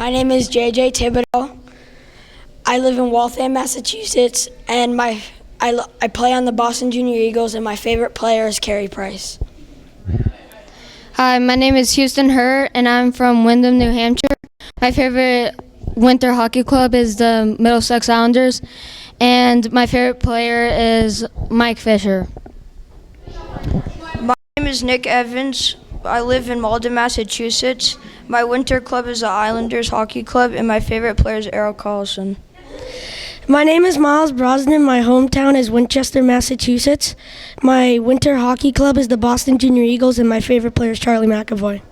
My name is JJ Thibodeau. I live in Waltham, Massachusetts, and I play on the Boston Junior Eagles, and my favorite player is Carey Price. Hi, my name is Houston Hurt, and I'm from Windham, New Hampshire. My favorite winter hockey club is the Middlesex Islanders, and my favorite player is Mike Fisher. My name is Nick Evans. I live in Malden, Massachusetts. My winter club is the Islanders Hockey Club, and my favorite player is Errol Carlson. My name is Miles Brosnan. My hometown is Winchester, Massachusetts. My winter hockey club is the Boston Junior Eagles, and my favorite player is Charlie McAvoy.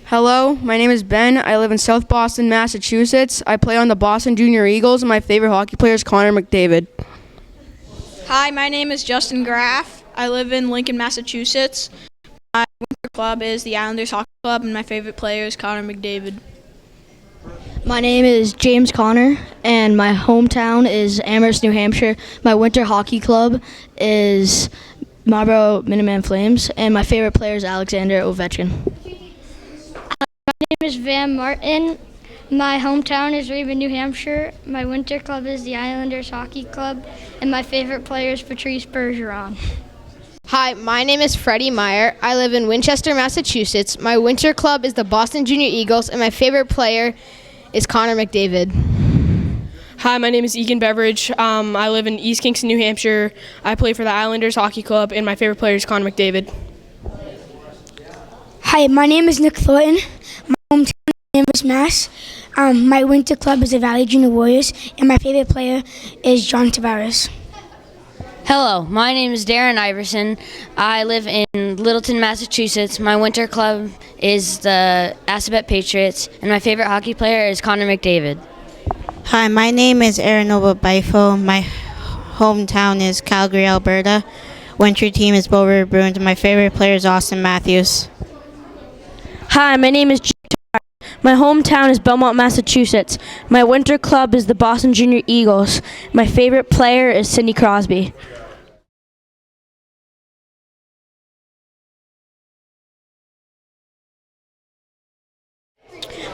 Hello, my name is Ben. I live in South Boston, Massachusetts. I play on the Boston Junior Eagles, and my favorite hockey player is Connor McDavid. Hi, my name is Justin Graff. I live in Lincoln, Massachusetts. My winter club is the Islanders Hockey Club, and my favorite player is Connor McDavid. My name is James Connor, and my hometown is Amherst, New Hampshire. My winter hockey club is Marlborough Minuteman Flames, and my favorite player is Alexander Ovechkin. My name is Van Martin. My hometown is Raven, New Hampshire. My winter club is the Islanders Hockey Club, and my favorite player is Patrice Bergeron. Hi, my name is Freddie Meyer. I live in Winchester, Massachusetts. My winter club is the Boston Junior Eagles, and my favorite player is Connor McDavid. Hi, my name is Egan Beveridge. I live in East Kingston, New Hampshire. I play for the Islanders Hockey Club, and my favorite player is Connor McDavid. Hi, my name is Nick Thornton. My hometown is Danvers, Mass. My winter club is the Valley Junior Warriors, and my favorite player is John Tavares. Hello, my name is Darren Iverson. I live in Littleton, Massachusetts. My winter club is the Assabet Patriots, and my favorite hockey player is Connor McDavid. Hi, my name is Aaron Nova Bifo. My hometown is Calgary, Alberta. Winter team is Bow River Bruins, and my favorite player is Austin Matthews. Hi, my name is Jim. My hometown is Belmont, Massachusetts. My winter club is the Boston Junior Eagles. My favorite player is Sidney Crosby.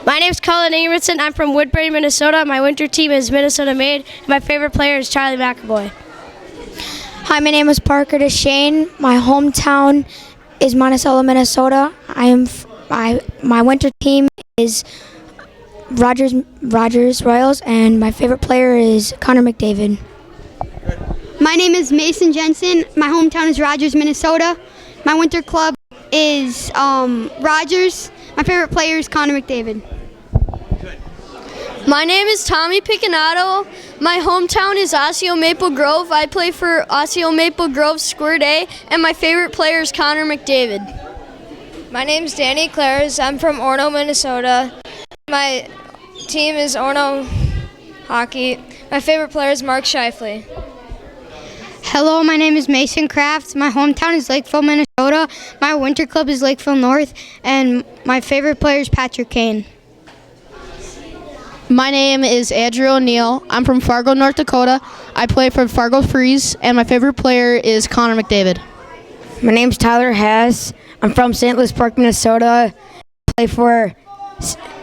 My name is Colin Ingebrigtsen. I'm from Woodbury, Minnesota. My winter team is Minnesota Made. My favorite player is Charlie McAvoy. Hi, my name is Parker DeShane. My hometown is Monticello, Minnesota. My winter team is Rogers Royals, and my favorite player is Connor McDavid. My name is Mason Jensen. My hometown is Rogers, Minnesota. My winter club is Rogers. My favorite player is Connor McDavid. My name is Tommy Picanato. My hometown is Osseo Maple Grove. I play for Osseo Maple Grove Squirt A, and my favorite player is Connor McDavid. My name is Danny Clares. I'm from Orono, Minnesota. My team is Orono Hockey. My favorite player is Mark Scheifele. Hello, my name is Mason Kraft. My hometown is Lakeville, Minnesota. My winter club is Lakeville North, and my favorite player is Patrick Kane. My name is Andrew O'Neill. I'm from Fargo, North Dakota. I play for Fargo Freeze, and my favorite player is Connor McDavid. My name's Tyler Hess. I'm from St. Louis Park, Minnesota. I play for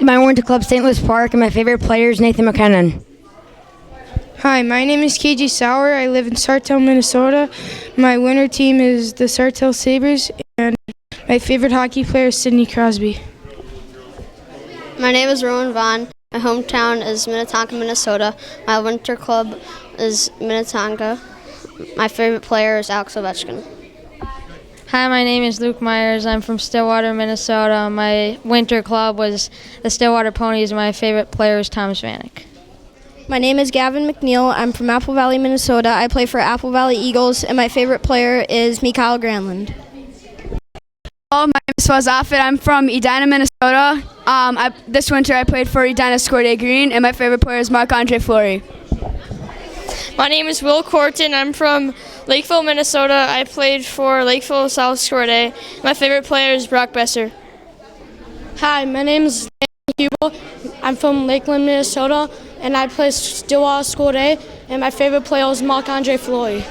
my winter club, St. Louis Park, and my favorite player is Nathan McKinnon. Hi, my name is KG Sauer. I live in Sartell, Minnesota. My winter team is the Sartell Sabres, and my favorite hockey player is Sidney Crosby. My name is Rowan Vaughn. My hometown is Minnetonka, Minnesota. My winter club is Minnetonka. My favorite player is Alex Ovechkin. Hi, my name is Luke Myers. I'm from Stillwater, Minnesota. My winter club was the Stillwater Ponies, and my favorite player is Thomas Vanek. My name is Gavin McNeil. I'm from Apple Valley, Minnesota. I play for Apple Valley Eagles, and my favorite player is Mikael Granlund. Hello, my name is Faz Offit. I'm from Edina, Minnesota. This winter I played for Edina Squirt A Green, and my favorite player is Marc-Andre Fleury. My name is Will Corton. I'm from Lakeville, Minnesota. I played for Lakeville South Squirt A. My favorite player is Brock Besser. Hi, my name is Dan Hubel. I'm from Lakeland, Minnesota, and I play Stillwater Squirt A, and my favorite player is Marc-Andre Fleury.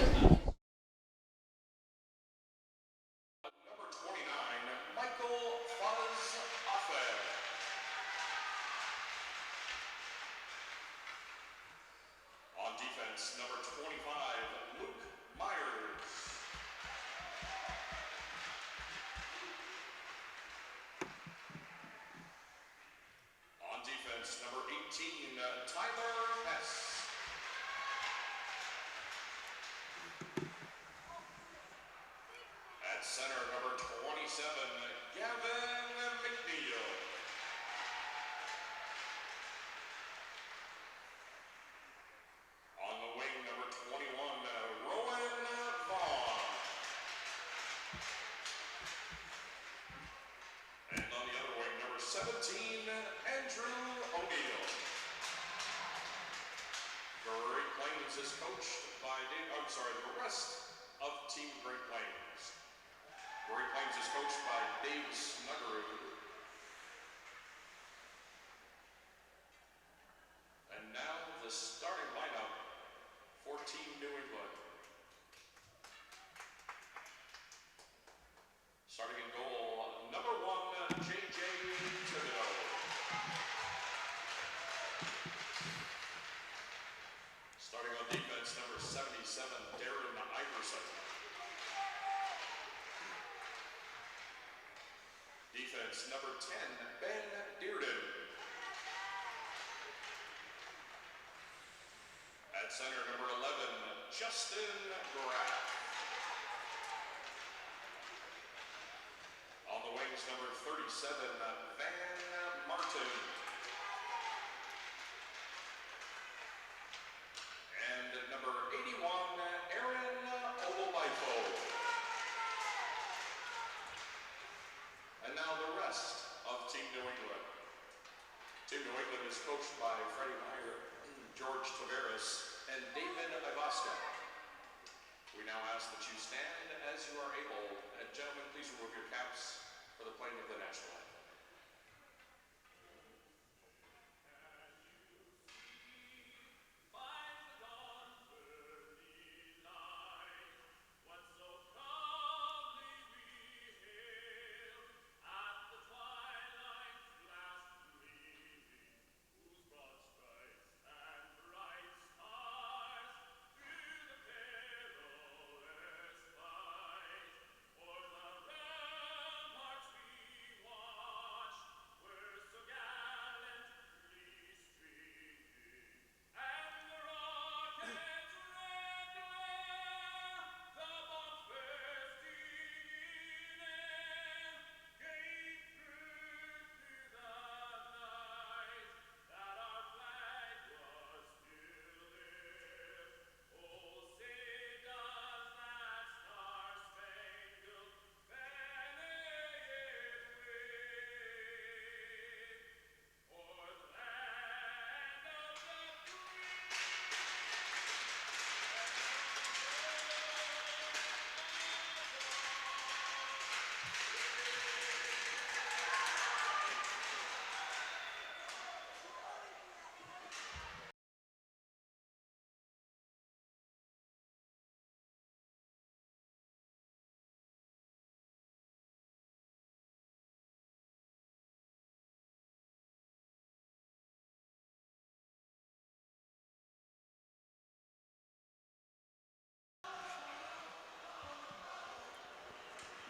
17, Andrew O'Neill. Great Plains is coached by the rest of Team Great Plains. Great Plains is coached by Dave Snuggerud. And now the starting lineup for Team New England. Starting in goal, number 1, J.J. Thibodeau. Starting on defense, number 77, Darren Iverson. Defense, number 10, Ben Dearden. At center, number 11, Justin Graff. On the wings, number 37, Van Martin. And number 81, Aaron Ololaifo. And now the rest of Team New England. Team New England is coached by Freddie Meyer, George Taveras, and David Ivaska. We now ask that you stand as you are able. And gentlemen, please remove your caps for the playing of the national anthem.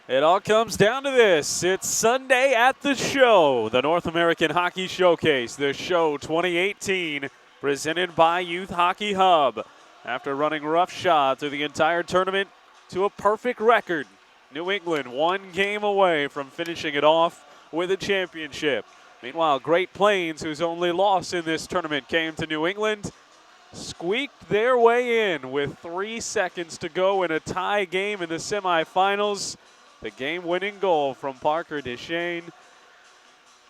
It all comes down to this. It's Sunday at the show, the North American Hockey Showcase, the show 2018, presented by Youth Hockey Hub. After running roughshod through the entire tournament to a perfect record, New England 1 game away from finishing it off with a championship. Meanwhile, Great Plains, whose only loss in this tournament came to New England, squeaked their way in with 3 seconds to go in a tie game in the semifinals. The game-winning goal from Parker Deschênes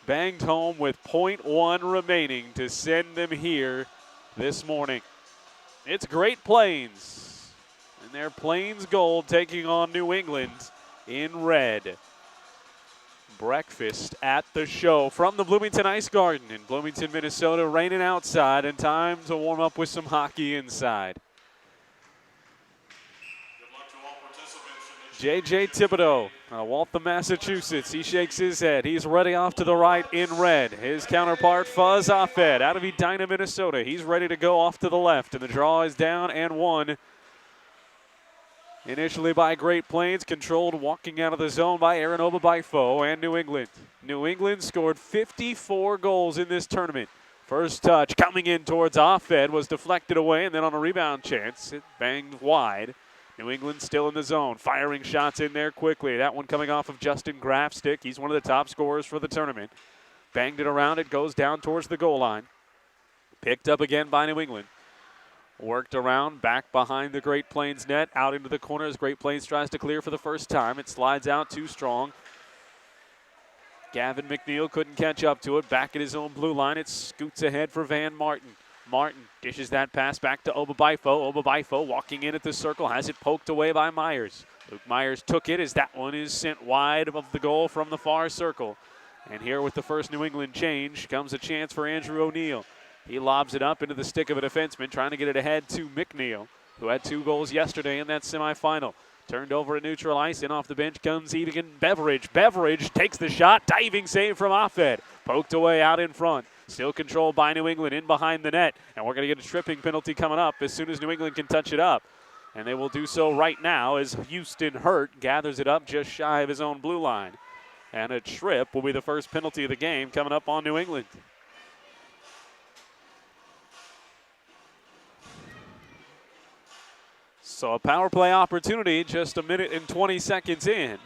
banged home with .1 remaining to send them here this morning. It's Great Plains and their Plains Gold taking on New England in red. Breakfast at the show from the Bloomington Ice Garden in Bloomington, Minnesota. Raining outside and time to warm up with some hockey inside. J.J. Thibodeau, Waltham, Massachusetts. He shakes his head. He's ready off to the right in red. His counterpart, Fuzz Offed, out of Edina, Minnesota. He's ready to go off to the left, and the draw is down and won. Initially by Great Plains, controlled walking out of the zone by Aaron Obabaifo and New England. New England scored 54 goals in this tournament. First touch coming in towards Offed was deflected away, and then on a rebound chance, it banged wide. New England still in the zone, firing shots in there quickly. That one coming off of Justin Graff's stick. He's one of the top scorers for the tournament. Banged it around. It goes down towards the goal line. Picked up again by New England. Worked around, back behind the Great Plains net, out into the corner as Great Plains tries to clear for the first time. It slides out too strong. Gavin McNeil couldn't catch up to it. Back at his own blue line, it scoots ahead for Van Martin. Martin dishes that pass back to Obabaifo. Obabaifo walking in at the circle, has it poked away by Myers. Luke Myers took it as that one is sent wide of the goal from the far circle. And here with the first New England change comes a chance for Andrew O'Neill. He lobs it up into the stick of a defenseman, trying to get it ahead to McNeil, who had 2 goals yesterday in that semifinal. Turned over at neutral ice, in off the bench comes Egan Beveridge. Beveridge takes the shot, diving save from Offed. Poked away out in front. Still controlled by New England in behind the net. And we're going to get a tripping penalty coming up as soon as New England can touch it up. And they will do so right now as Houston Hurt gathers it up just shy of his own blue line. And a trip will be the first penalty of the game coming up on New England. So a power play opportunity just a minute and 20 seconds in.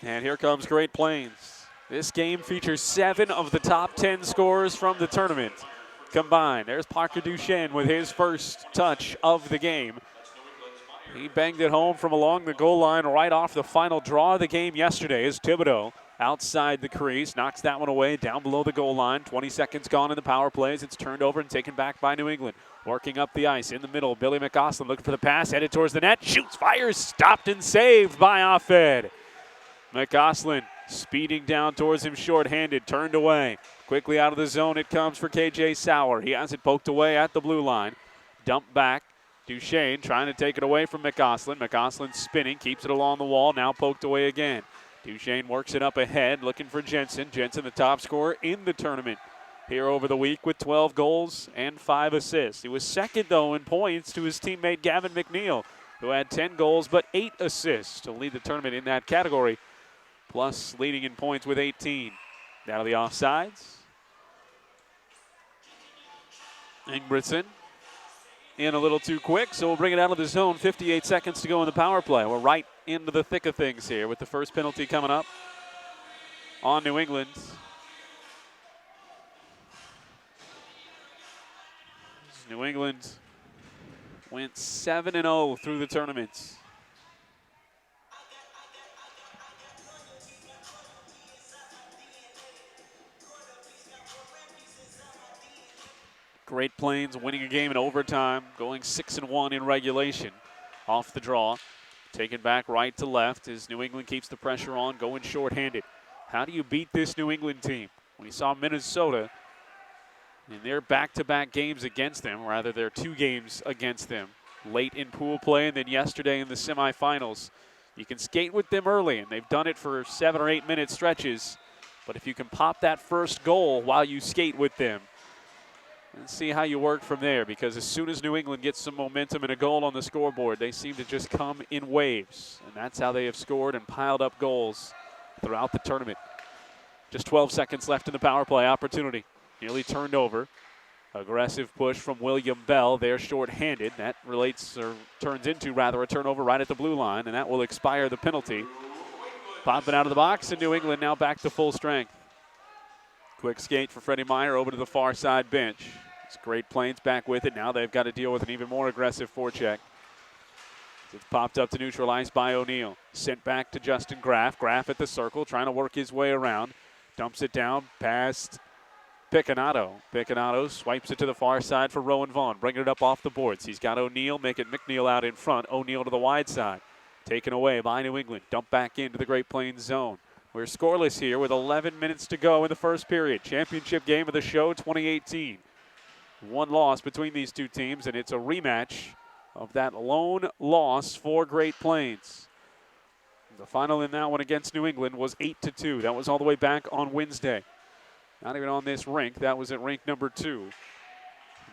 And here comes Great Plains. This game features 7 of the top 10 scorers from the tournament combined. There's Parker Duchesne with his first touch of the game. He banged it home from along the goal line right off the final draw of the game yesterday as Thibodeau outside the crease, knocks that one away down below the goal line. 20 seconds gone in the power plays. It's turned over and taken back by New England. Working up the ice in the middle, Billy McGoslin looking for the pass, headed towards the net, shoots, fires, stopped and saved by Offed. McGoslin speeding down towards him shorthanded, turned away. Quickly out of the zone it comes for KJ Sauer. He has it poked away at the blue line. Dumped back. Duchesne trying to take it away from McGoslin. McGoslin spinning, keeps it along the wall, now poked away again. Duchesne works it up ahead, looking for Jensen. Jensen, the top scorer in the tournament here over the week with 12 goals and 5 assists. He was second, though, in points to his teammate Gavin McNeil, who had 10 goals but 8 assists to lead the tournament in that category, plus leading in points with 18. Down to the offsides. Ingebrigtsen in a little too quick, so we'll bring it out of the zone. 58 seconds to go in the power play. We're right into the thick of things here with the first penalty coming up on New England. New England went 7-0 through the tournament. Great Plains winning a game in overtime, going 6-1 in regulation. Off the draw, taken back right to left as New England keeps the pressure on, going shorthanded. How do you beat this New England team? We saw Minnesota in their back-to-back games against them, rather their 2 games against them, late in pool play and then yesterday in the semifinals. You can skate with them early, and they've done it for 7 or 8 minute stretches. But if you can pop that first goal while you skate with them, and see how you work from there, because as soon as New England gets some momentum and a goal on the scoreboard, they seem to just come in waves. And that's how they have scored and piled up goals throughout the tournament. Just 12 seconds left in the power play opportunity. Nearly turned over. Aggressive push from William Bell. They're short-handed. That turns into a turnover right at the blue line, and that will expire the penalty. Popping out of the box, and New England now back to full strength. Quick skate for Freddie Meyer over to the far side bench. It's Great Plains back with it. Now they've got to deal with an even more aggressive forecheck. It's popped up to neutral ice by O'Neill. Sent back to Justin Graff. Graff at the circle, trying to work his way around. Dumps it down past Picanato. Picanato swipes it to the far side for Rowan Vaughn, bringing it up off the boards. He's got O'Neill, making McNeil out in front. O'Neill to the wide side. Taken away by New England. Dumped back into the Great Plains zone. We're scoreless here with 11 minutes to go in the first period. Championship game of the show 2018. 1 loss between these 2 teams, and it's a rematch of that lone loss for Great Plains. The final in that one against New England was 8-2. That was all the way back on Wednesday. Not even on this rink. That was at rink number 2.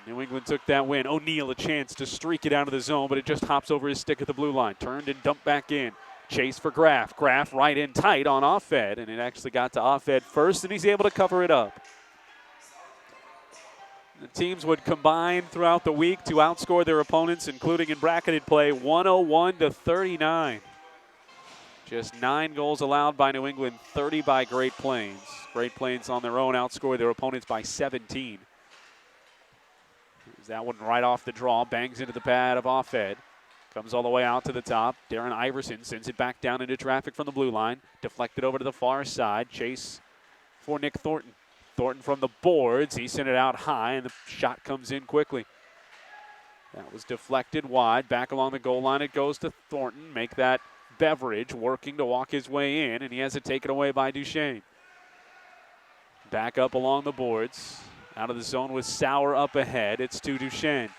New England took that win. O'Neill a chance to streak it out of the zone, but it just hops over his stick at the blue line. Turned and dumped back in. Chase for Graff. Graff right in tight on Offed, and it actually got to Offed first, and he's able to cover it up. The teams would combine throughout the week to outscore their opponents, including in bracketed play, 101-39. Just 9 goals allowed by New England, 30 by Great Plains. Great Plains on their own outscored their opponents by 17. That one right off the draw, bangs into the pad of Offed. Comes all the way out to the top. Darren Iverson sends it back down into traffic from the blue line. Deflected over to the far side. Chase for Nick Thornton. Thornton from the boards. He sent it out high, and the shot comes in quickly. That was deflected wide. Back along the goal line it goes to Thornton. Make that Beveridge working to walk his way in, and he has it taken away by Duchesne. Back up along the boards. Out of the zone with Sauer up ahead. It's to Duchesne.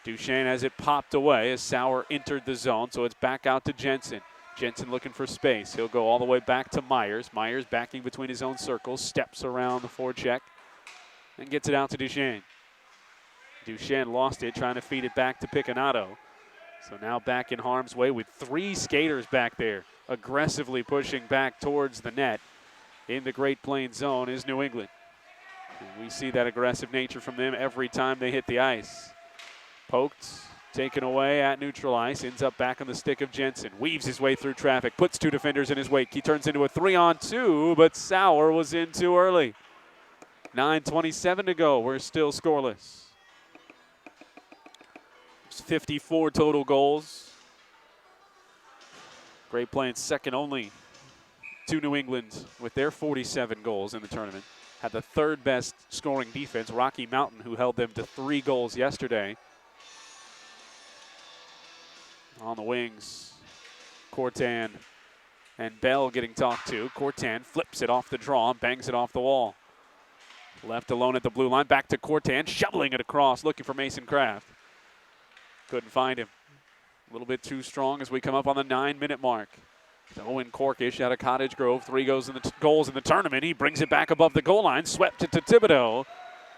Duchesne has it popped away as Sauer entered the zone, so it's back out to Jensen. Jensen looking for space. He'll go all the way back to Myers. Myers backing between his own circles, steps around the forecheck, and gets it out to Duchesne. Duchesne lost it, trying to feed it back to Picanato. So now back in harm's way with 3 skaters back there, aggressively pushing back towards the net. In the Great Plains zone is New England. And we see that aggressive nature from them every time they hit the ice. Poked, taken away at neutral ice, ends up back on the stick of Jensen. Weaves his way through traffic, puts 2 defenders in his wake. He turns into a 3-on-2, but Sauer was in too early. 9:27 to go. We're still scoreless. It's 54 total goals. Great Plains second only to New England with their 47 goals in the tournament. Had the 3rd best scoring defense, Rocky Mountain, who held them to 3 goals yesterday. On the wings, Cortan and Bell getting talked to. Cortan flips it off the draw and bangs it off the wall. Left alone at the blue line, back to Cortan, shoveling it across, looking for Mason Kraft. Couldn't find him. A little bit too strong as we come up on the 9-minute mark. Owen Corkish out of Cottage Grove, 3 goals in the tournament. He brings it back above the goal line, swept it to Thibodeau,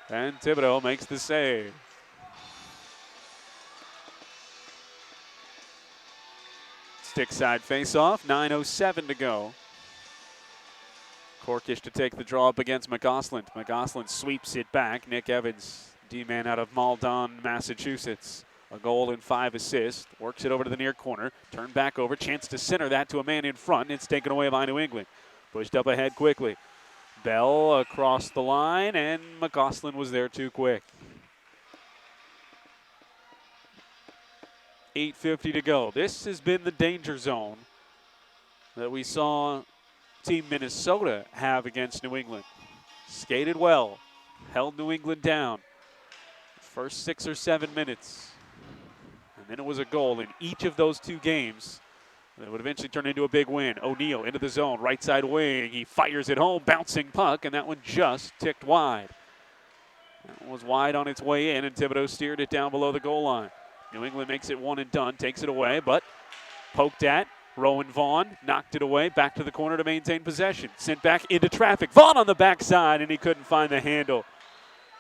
and Thibodeau makes the save. Stick side face-off, 9:07 to go. Corkish to take the draw up against McGosland. McGosland sweeps it back. Nick Evans, D-man out of Malden, Massachusetts. A goal and 5 assists. Works it over to the near corner. Turn back over. Chance to center that to a man in front. It's taken away by New England. Pushed up ahead quickly. Bell across the line, and McGosland was there too quick. 8:50 to go. This has been the danger zone that we saw Team Minnesota have against New England. Skated well. Held New England down. First 6 or 7 minutes. And then it was a goal in each of those 2 games that would eventually turn into a big win. O'Neal into the zone, right side wing. He fires it home, bouncing puck, and that one just ticked wide. That one was wide on its way in, and Thibodeau steered it down below the goal line. New England makes it 1 and done, takes it away, but poked at. Rowan Vaughn knocked it away, back to the corner to maintain possession. Sent back into traffic. Vaughn on the backside, and he couldn't find the handle.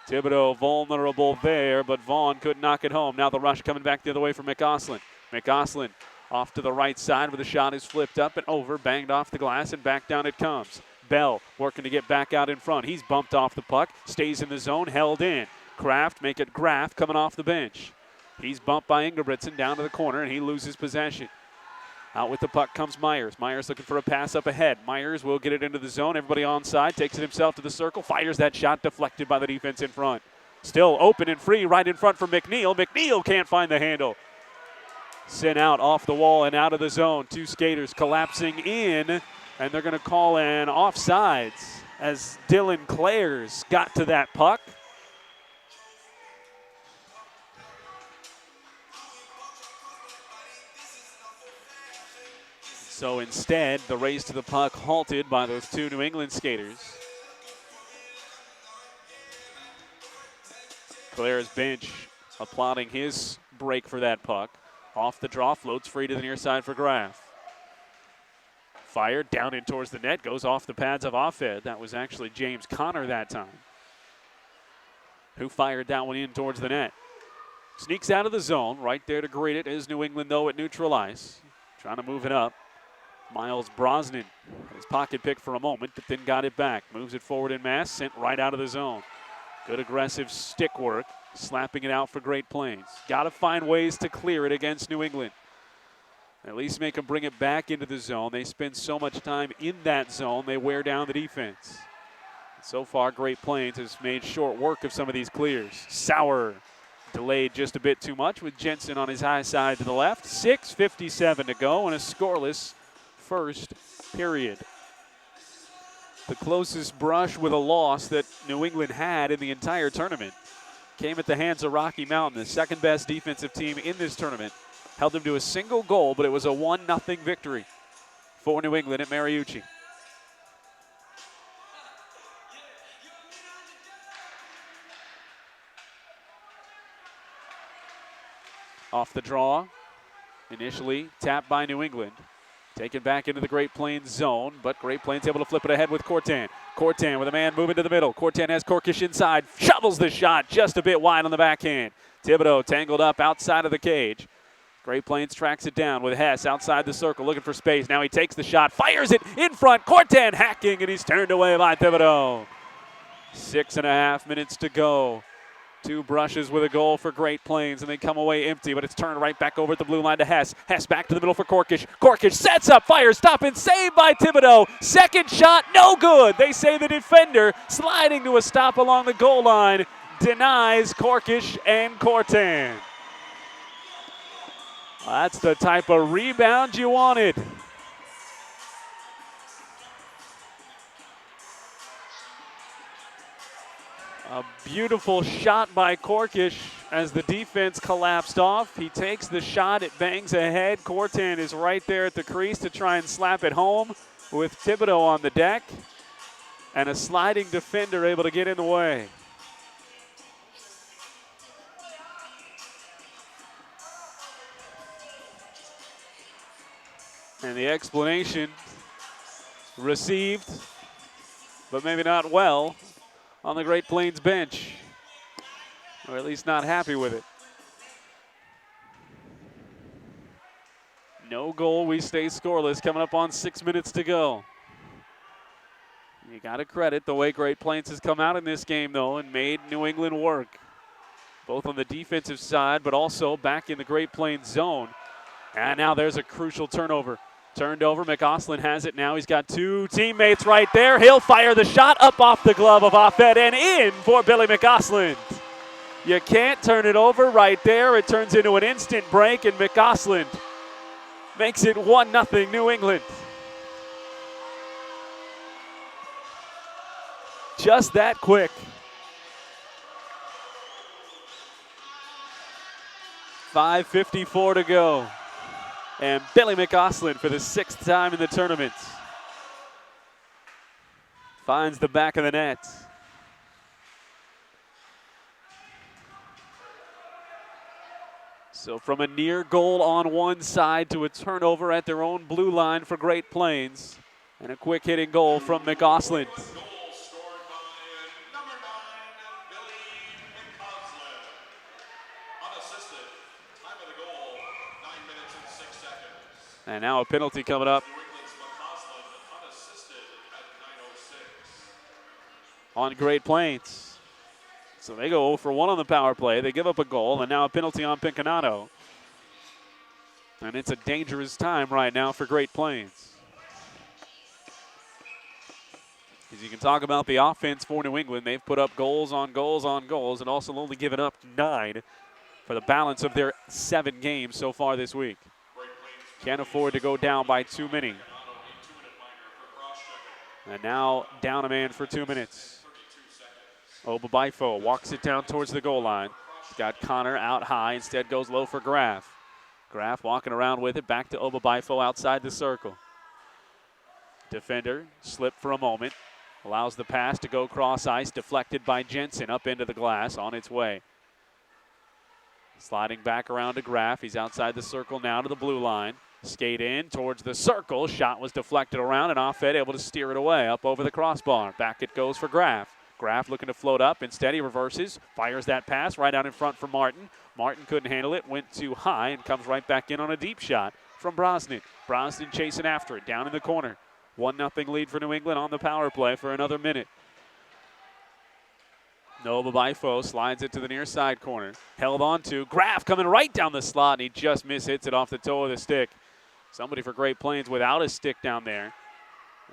Thibodeau vulnerable there, but Vaughn couldn't knock it home. Now the rush coming back the other way for McGosland. McGosland off to the right side where the shot is flipped up and over, banged off the glass, and back down it comes. Bell working to get back out in front. He's bumped off the puck, stays in the zone, held in. Kraft, make it Graff coming off the bench. He's bumped by Ingebrigtsen down to the corner, and he loses possession. Out with the puck comes Myers. Myers looking for a pass up ahead. Myers will get it into the zone. Everybody onside, takes it himself to the circle, fires that shot, deflected by the defense in front. Still open and free right in front for McNeil. McNeil can't find the handle. Sent out off the wall and out of the zone. 2 skaters collapsing in, and they're going to call an offsides as Dylan Clares got to that puck. So instead, the race to the puck halted by those 2 New England skaters. Claire's bench applauding his break for that puck. Off the draw, floats free to the near side for Graff. Fired down in towards the net, goes off the pads of Offed. That was actually James Connor that time, who fired that one in towards the net. Sneaks out of the zone, right there to greet it is New England though at neutral ice. Trying to move it up. Miles Brosnan, his pocket pick for a moment, but then got it back. Moves it forward in mass, sent right out of the zone. Good aggressive stick work, slapping it out for Great Plains. Got to find ways to clear it against New England. At least make them bring it back into the zone. They spend so much time in that zone, they wear down the defense. So far, Great Plains has made short work of some of these clears. Sauer delayed just a bit too much with Jensen on his high side to the left. 6:57 to go and a scoreless first period. The closest brush with a loss that New England had in the entire tournament came at the hands of Rocky Mountain, the second best defensive team in this tournament. Held them to a single goal, but it was a 1-0 victory for New England at Mariucci. Off the draw, initially tapped by New England. Taken back into the Great Plains zone, but Great Plains able to flip it ahead with Cortan. Cortan with a man moving to the middle. Cortan has Korkish inside, shovels the shot just a bit wide on the backhand. Thibodeau tangled up outside of the cage. Great Plains tracks it down with Hess outside the circle looking for space. Now he takes the shot, fires it in front. Cortan hacking, and he's turned away by Thibodeau. 6.5 minutes to go. 2 brushes with a goal for Great Plains, and they come away empty, but it's turned right back over at the blue line to Hess. Hess back to the middle for Korkish. Korkish sets up, fires, stop, and saved by Thibodeau. Second shot, no good. They say the defender sliding to a stop along the goal line denies Korkish and Cortan. That's the type of rebound you wanted. A beautiful shot by Korkish as the defense collapsed off. He takes the shot, it bangs ahead. Cortan is right there at the crease to try and slap it home with Thibodeau on the deck. And a sliding defender able to get in the way. And the explanation received, but maybe not well, on the Great Plains bench, or at least not happy with it. No goal, we stay scoreless, coming up on 6 minutes to go. You got to credit the way Great Plains has come out in this game, though, and made New England work, both on the defensive side, but also back in the Great Plains zone. And now there's a crucial turnover. Turned over, McAuslin has it now. He's got 2 teammates right there. He'll fire the shot up off the glove of Offed and in for Billy McAuslin. You can't turn it over right there. It turns into an instant break, and McAuslin makes it 1-0 New England. Just that quick. 5:54 to go. And Billy McAuslin, for the 6th time in the tournament, finds the back of the net. So from a near goal on one side to a turnover at their own blue line for Great Plains, and a quick hitting goal from McAuslin. And now a penalty coming up on Great Plains. So they go 0 for 1 on the power play. They give up a goal, and now a penalty on Pincanato. And it's a dangerous time right now for Great Plains. As you can talk about the offense for New England, they've put up goals on goals on goals and also only given up 9 for the balance of their 7 games so far this week. Can't afford to go down by too many. And now down a man for 2 minutes. Obabaifo walks it down towards the goal line. He's got Connor out high, instead goes low for Graff. Graff walking around with it, back to Obabaifo outside the circle. Defender slipped for a moment, allows the pass to go cross ice, deflected by Jensen up into the glass, on its way. Sliding back around to Graff, he's outside the circle now to the blue line. Skate in towards the circle. Shot was deflected around, and Offed able to steer it away up over the crossbar. Back it goes for Graff. Graff looking to float up. Instead, he reverses, fires that pass right out in front for Martin. Martin couldn't handle it, went too high, and comes right back in on a deep shot from Brosnan. Brosnan chasing after it, down in the corner. 1-0 lead for New England on the power play for another minute. Obabaifo slides it to the near side corner. Held on to. Graff coming right down the slot, and he just mishits it off the toe of the stick. Somebody for Great Plains without a stick down there.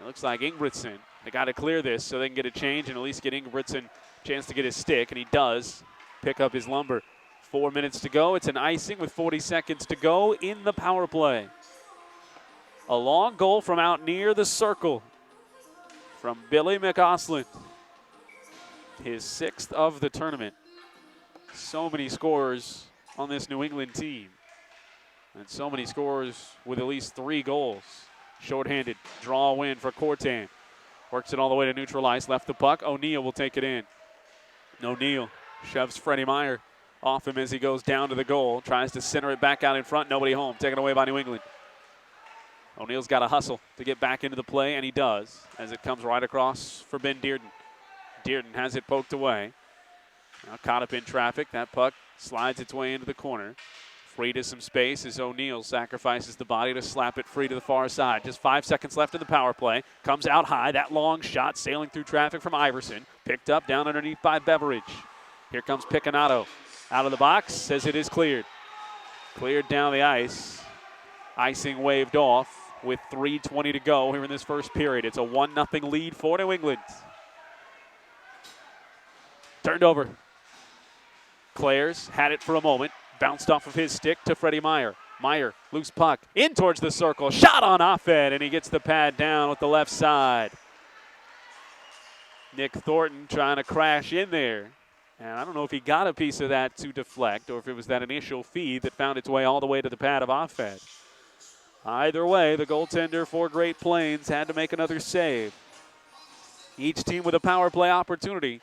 It looks like Ingebrigtsen. They got to clear this so they can get a change and at least get Ingebrigtsen a chance to get his stick, and he does pick up his lumber. 4 minutes to go. It's an icing with 40 seconds to go in the power play. A long goal from out near the circle from Billy McAusland. His 6th of the tournament. So many scores on this New England team. And so many scores with at least 3 goals. Shorthanded, draw win for Cortan. Works it all the way to neutral ice, left the puck. O'Neill will take it in. O'Neill shoves Freddie Meyer off him as he goes down to the goal. Tries to center it back out in front, nobody home. Taken away by New England. O'Neill's got to hustle to get back into the play, and he does, as it comes right across for Ben Dearden. Dearden has it poked away. Now caught up in traffic. That puck slides its way into the corner. Free to some space as O'Neill sacrifices the body to slap it free to the far side. Just 5 seconds left in the power play. Comes out high. That long shot sailing through traffic from Iverson. Picked up down underneath by Beveridge. Here comes Picanato. Out of the box, says it is cleared. Cleared down the ice. Icing waved off with 3:20 to go here in this first period. It's a 1-0 lead for New England. Turned over. Clares had it for a moment. Bounced off of his stick to Freddie Meyer. Meyer, loose puck, in towards the circle. Shot on Offed, and he gets the pad down with the left side. Nick Thornton trying to crash in there. And I don't know if he got a piece of that to deflect or if it was that initial feed that found its way all the way to the pad of Offed. Either way, the goaltender for Great Plains had to make another save. Each team with a power play opportunity.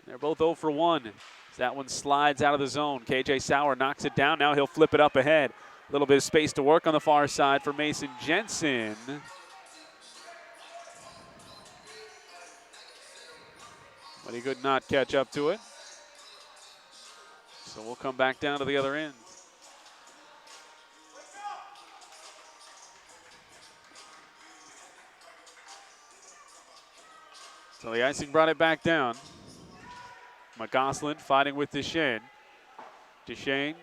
They're both 0 for 1. That one slides out of the zone. KJ Sauer knocks it down. Now he'll flip it up ahead. A little bit of space to work on the far side for Mason Jensen. But he could not catch up to it. So we'll come back down to the other end. So the icing brought it back down. McGoslin fighting with Deschênes. Deschênes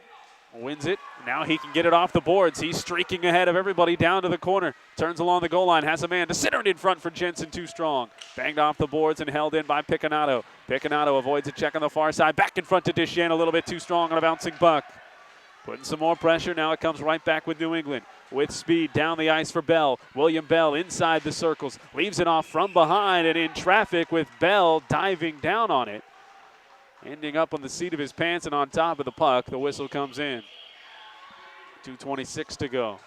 wins it. Now he can get it off the boards. He's streaking ahead of everybody down to the corner. Turns along the goal line. Has a man to center it in front for Jensen. Too strong. Banged off the boards and held in by Picanato. Picanato avoids a check on the far side. Back in front to Deschênes. A little bit too strong on a bouncing puck. Putting some more pressure. Now it comes right back with New England. With speed down the ice for Bell. William Bell inside the circles. Leaves it off from behind and in traffic with Bell diving down on it. Ending up on the seat of his pants and on top of the puck. The whistle comes in. 2:26 to go.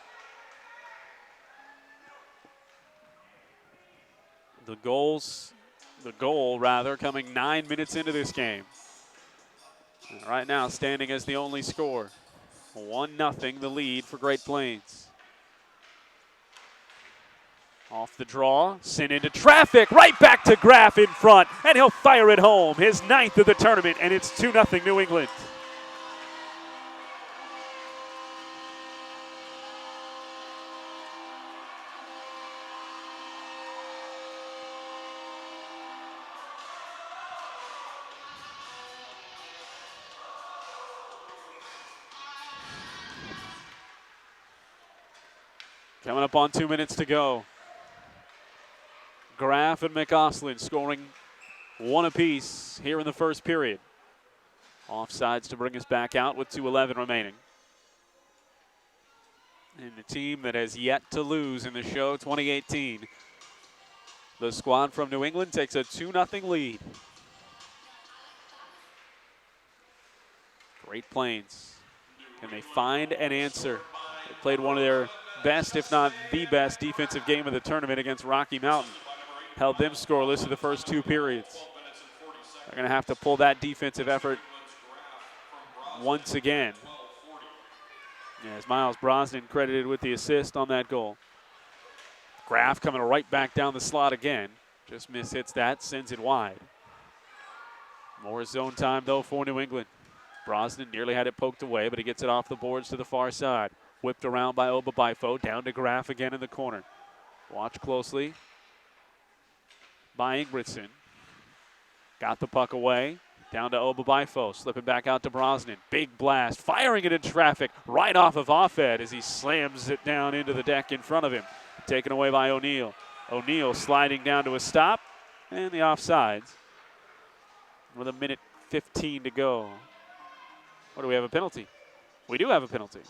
The goal coming 9 minutes into this game. And right now standing as the only score. 1-0 the lead for Great Plains. Off the draw, sent into traffic, right back to Graff in front, and he'll fire it home. His 9th of the tournament, and it's 2-0 New England. Coming up on 2 minutes to go. Graff and McAusland scoring one apiece here in the first period. Offsides to bring us back out with 2:11 remaining. And the team that has yet to lose in the show 2018. The squad from New England takes a 2-0 lead. Great Plains. Can they find an answer? They played one of their best, if not the best, defensive game of the tournament against Rocky Mountain. Held them scoreless in the first 2 periods. They're going to have to pull that defensive effort once again. As Miles Brosnan credited with the assist on that goal. Graff coming right back down the slot again. Just mishits that, sends it wide. More zone time, though, for New England. Brosnan nearly had it poked away, but he gets it off the boards to the far side. Whipped around by Obabifo, down to Graff again in the corner. Watch closely by Ingebrigtsen. Got the puck away, down to Obabifo, slipping back out to Brosnan. Big blast, firing it in traffic, right off of Offed as he slams it down into the deck in front of him. Taken away by O'Neill. O'Neill sliding down to a stop, and the offsides with 1:15 to go. Or do we have a penalty? We do have a penalty.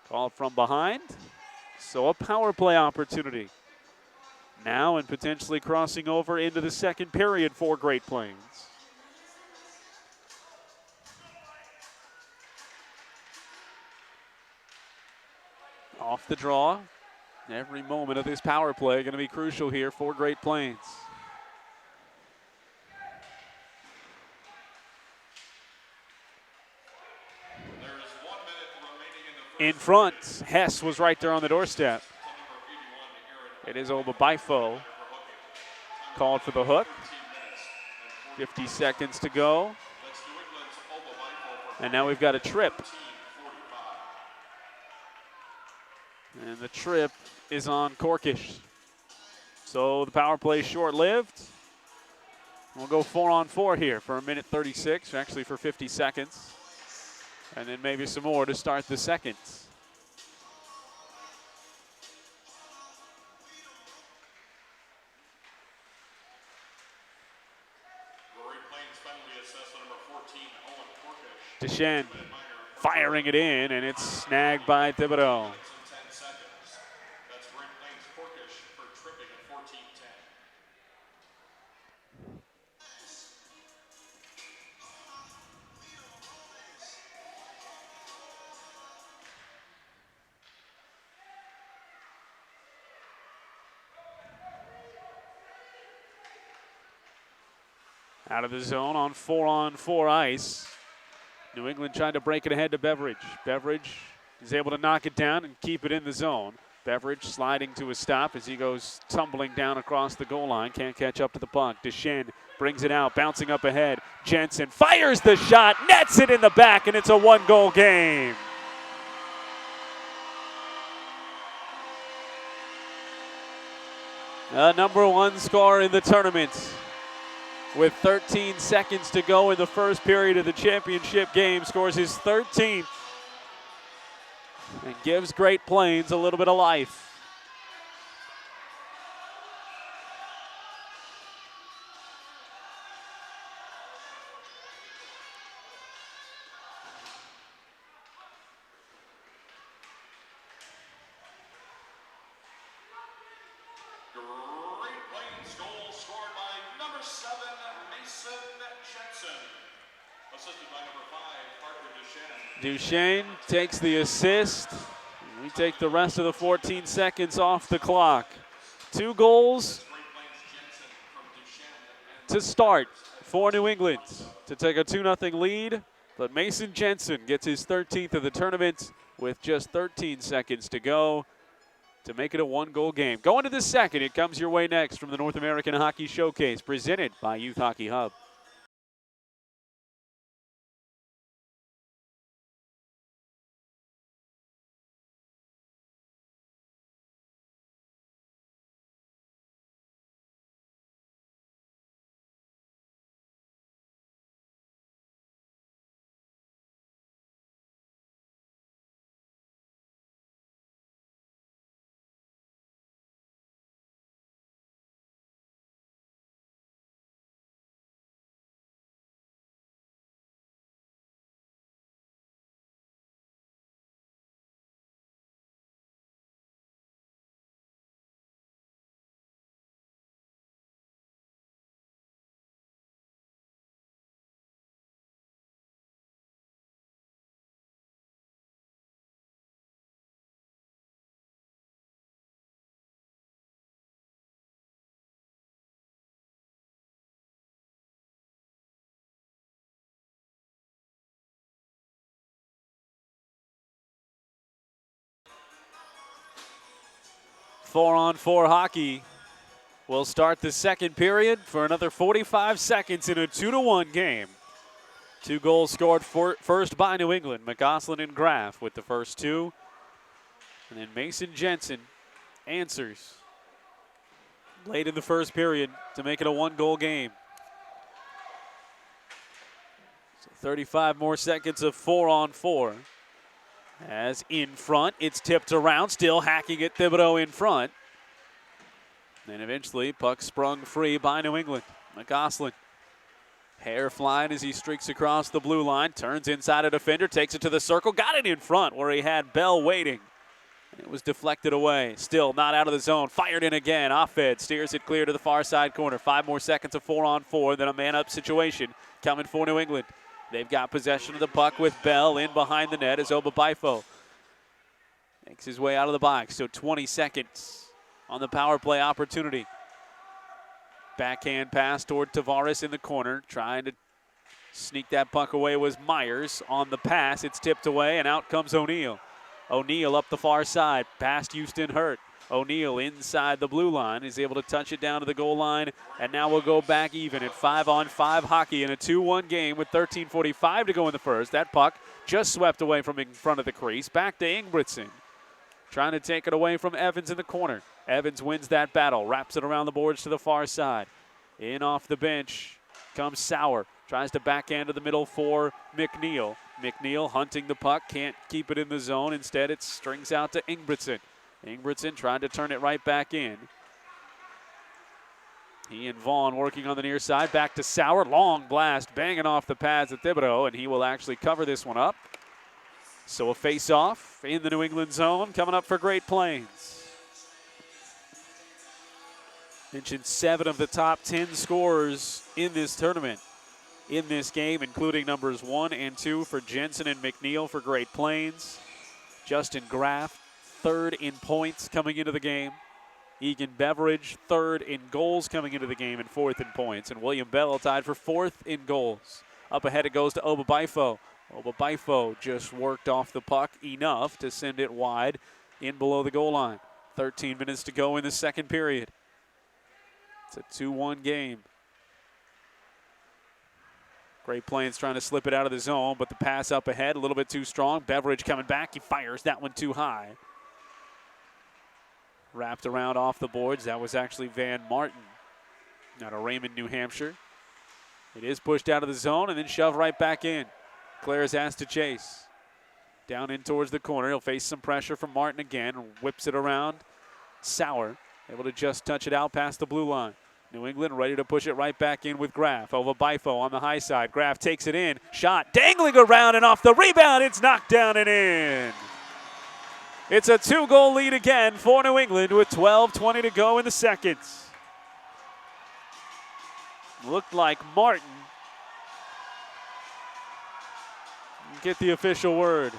Called from behind. So a power play opportunity. Now and potentially crossing over into the second period for Great Plains. Off the draw. Every moment of this power play going to be crucial here for Great Plains. In front, Hess was right there on the doorstep. It is Oba Bifo called for the hook. 50 seconds to go. And now we've got a trip. And the trip is on Corkish. So the power play is short-lived. We'll go 4-on-4 here for 1:36, actually for 50 seconds. And then maybe some more to start the second. Deshaun firing it in, and it's snagged by Thibodeau. Out of the zone on 4-on-4 ice. New England trying to break it ahead to Beveridge. Beveridge is able to knock it down and keep it in the zone. Beveridge sliding to a stop as he goes tumbling down across the goal line. Can't catch up to the puck. Deschênes brings it out, bouncing up ahead. Jensen fires the shot, nets it in the back, and it's a one-goal game. The number one scorer in the tournament. With 13 seconds to go in the first period of the championship game, scores his 13th and gives Great Plains a little bit of life. Duchesne takes the assist. We take the rest of the 14 seconds off the clock. 2 goals to start for New England to take a 2-0 lead. But Mason Jensen gets his 13th of the tournament with just 13 seconds to go to make it a 1-goal game. Going to the second, it comes your way next from the North American Hockey Showcase, presented by Youth Hockey Hub. Four-on-four hockey will start the second period for another 45 seconds in a 2-1 game. 2 goals scored first by New England. McGoslin and Graff with the first 2. And then Mason Jensen answers late in the first period to make it a 1-goal game. So 35 more seconds of 4-on-4. As in front, it's tipped around, still hacking at Thibodeau in front. And eventually, puck sprung free by New England. McGoslin Hair flying as he streaks across the blue line, turns inside a defender, takes it to the circle, got it in front where he had Bell waiting. It was deflected away. Still not out of the zone. Fired in again. Offed steers it clear to the far side corner. 5 more seconds of 4-on-4, then a man-up situation coming for New England. They've got possession of the puck with Bell in behind the net as Oba Bifo makes his way out of the box. So 20 seconds on the power play opportunity. Backhand pass toward Tavares in the corner. Trying to sneak that puck away was Myers. On the pass, it's tipped away, and out comes O'Neill. O'Neill up the far side, past Houston Hurt. O'Neill inside the blue line is able to touch it down to the goal line, and now we'll go back even at 5-on-5 hockey in a 2-1 game with 13:45 to go in the first. That puck just swept away from in front of the crease. Back to Ingebrigtsen. Trying to take it away from Evans in the corner. Evans wins that battle, wraps it around the boards to the far side. In off the bench comes Sauer. Tries to backhand to the middle for McNeil. McNeil hunting the puck, can't keep it in the zone. Instead, it strings out to Ingebrigtsen. Ingebrigtsen trying to turn it right back in. He and Vaughn working on the near side. Back to Sauer. Long blast, banging off the pads of Thibodeau, and he will actually cover this one up. So a face-off in the New England zone coming up for Great Plains. Mentioned 7 of the top 10 scorers in this tournament. In this game, including numbers 1 and 2 for Jensen and McNeil for Great Plains. Justin Graff, 3rd in points coming into the game. Egan Beveridge, 3rd in goals coming into the game and 4th in points. And William Bell tied for 4th in goals. Up ahead it goes to Oba Bifo. Oba Bifo just worked off the puck enough to send it wide in below the goal line. 13 minutes to go in the second period. It's a 2-1 game. Great Plains trying to slip it out of the zone, but the pass up ahead a little bit too strong. Beveridge coming back. He fires that one too high. Wrapped around off the boards. That was actually Van Martin out of Raymond, New Hampshire. It is pushed out of the zone and then shoved right back in. Clare is asked to chase. Down in towards the corner. He'll face some pressure from Martin again. Whips it around. Sauer able to just touch it out past the blue line. New England ready to push it right back in with Graff. Over Bifo on the high side. Graff takes it in. Shot dangling around and off the rebound. It's knocked down and in. It's a 2-goal lead again for New England with 12:20 to go in the second. Looked like Martin. Get the official word.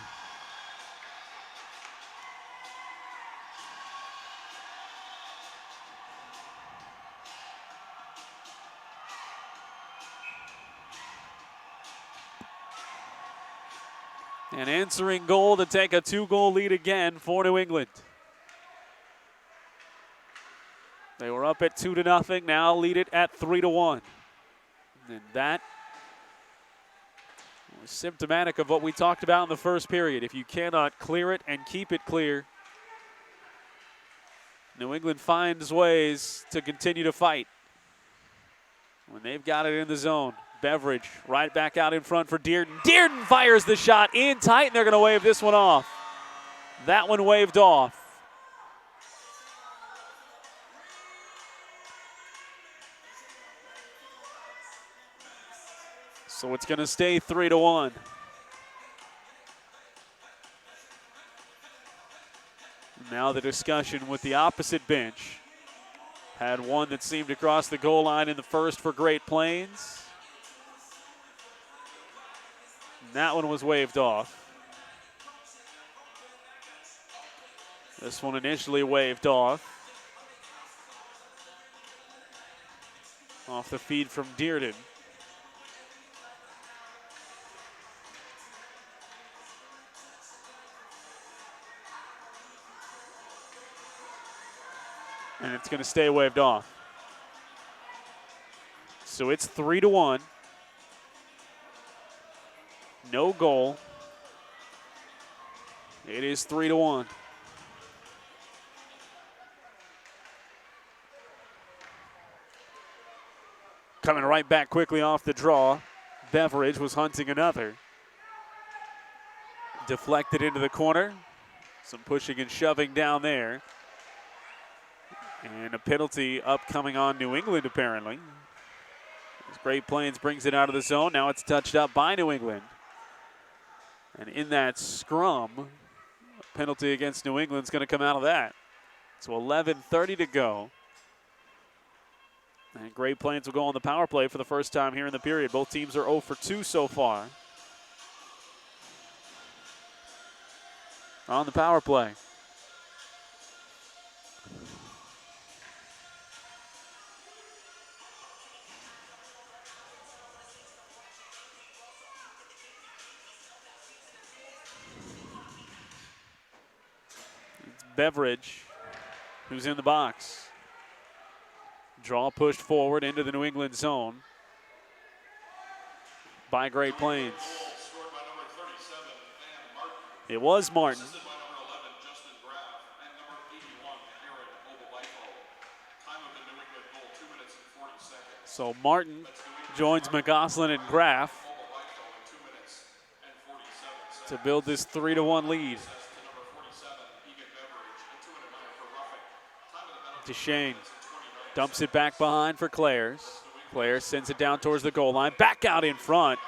An answering goal to take a 2-goal lead again for New England. They were up at 2-0, now lead it at 3-1. And that was symptomatic of what we talked about in the first period. If you cannot clear it and keep it clear, New England finds ways to continue to fight when they've got it in the zone. Beveridge right back out in front for Dearden. Dearden fires the shot in tight, and they're going to wave this one off. That one waved off. So it's going to stay 3-1. Now the discussion with the opposite bench. Had one that seemed to cross the goal line in the first for Great Plains. That one was waved off. This one initially waved off. Off the feed from Dearden. And it's going to stay waved off. So it's 3-1. No goal. It is 3-1. Coming right back quickly off the draw. Beveridge was hunting another. Deflected into the corner. Some pushing and shoving down there. And a penalty upcoming on New England, apparently. Great Plains brings it out of the zone. Now it's touched up by New England. And in that scrum, a penalty against New England's going to come out of that. So 11:30 to go. And Great Plains will go on the power play for the first time here in the period. Both teams are 0 for 2 so far on the power play. It's Beveridge who's in the box. Draw pushed forward into the New England zone by Great Plains. It was Martin. So Martin joins McGoslin and Graff to build this 3-1 lead. Deshane dumps it back behind for Clares. Clares sends it down towards the goal line. Back out in front.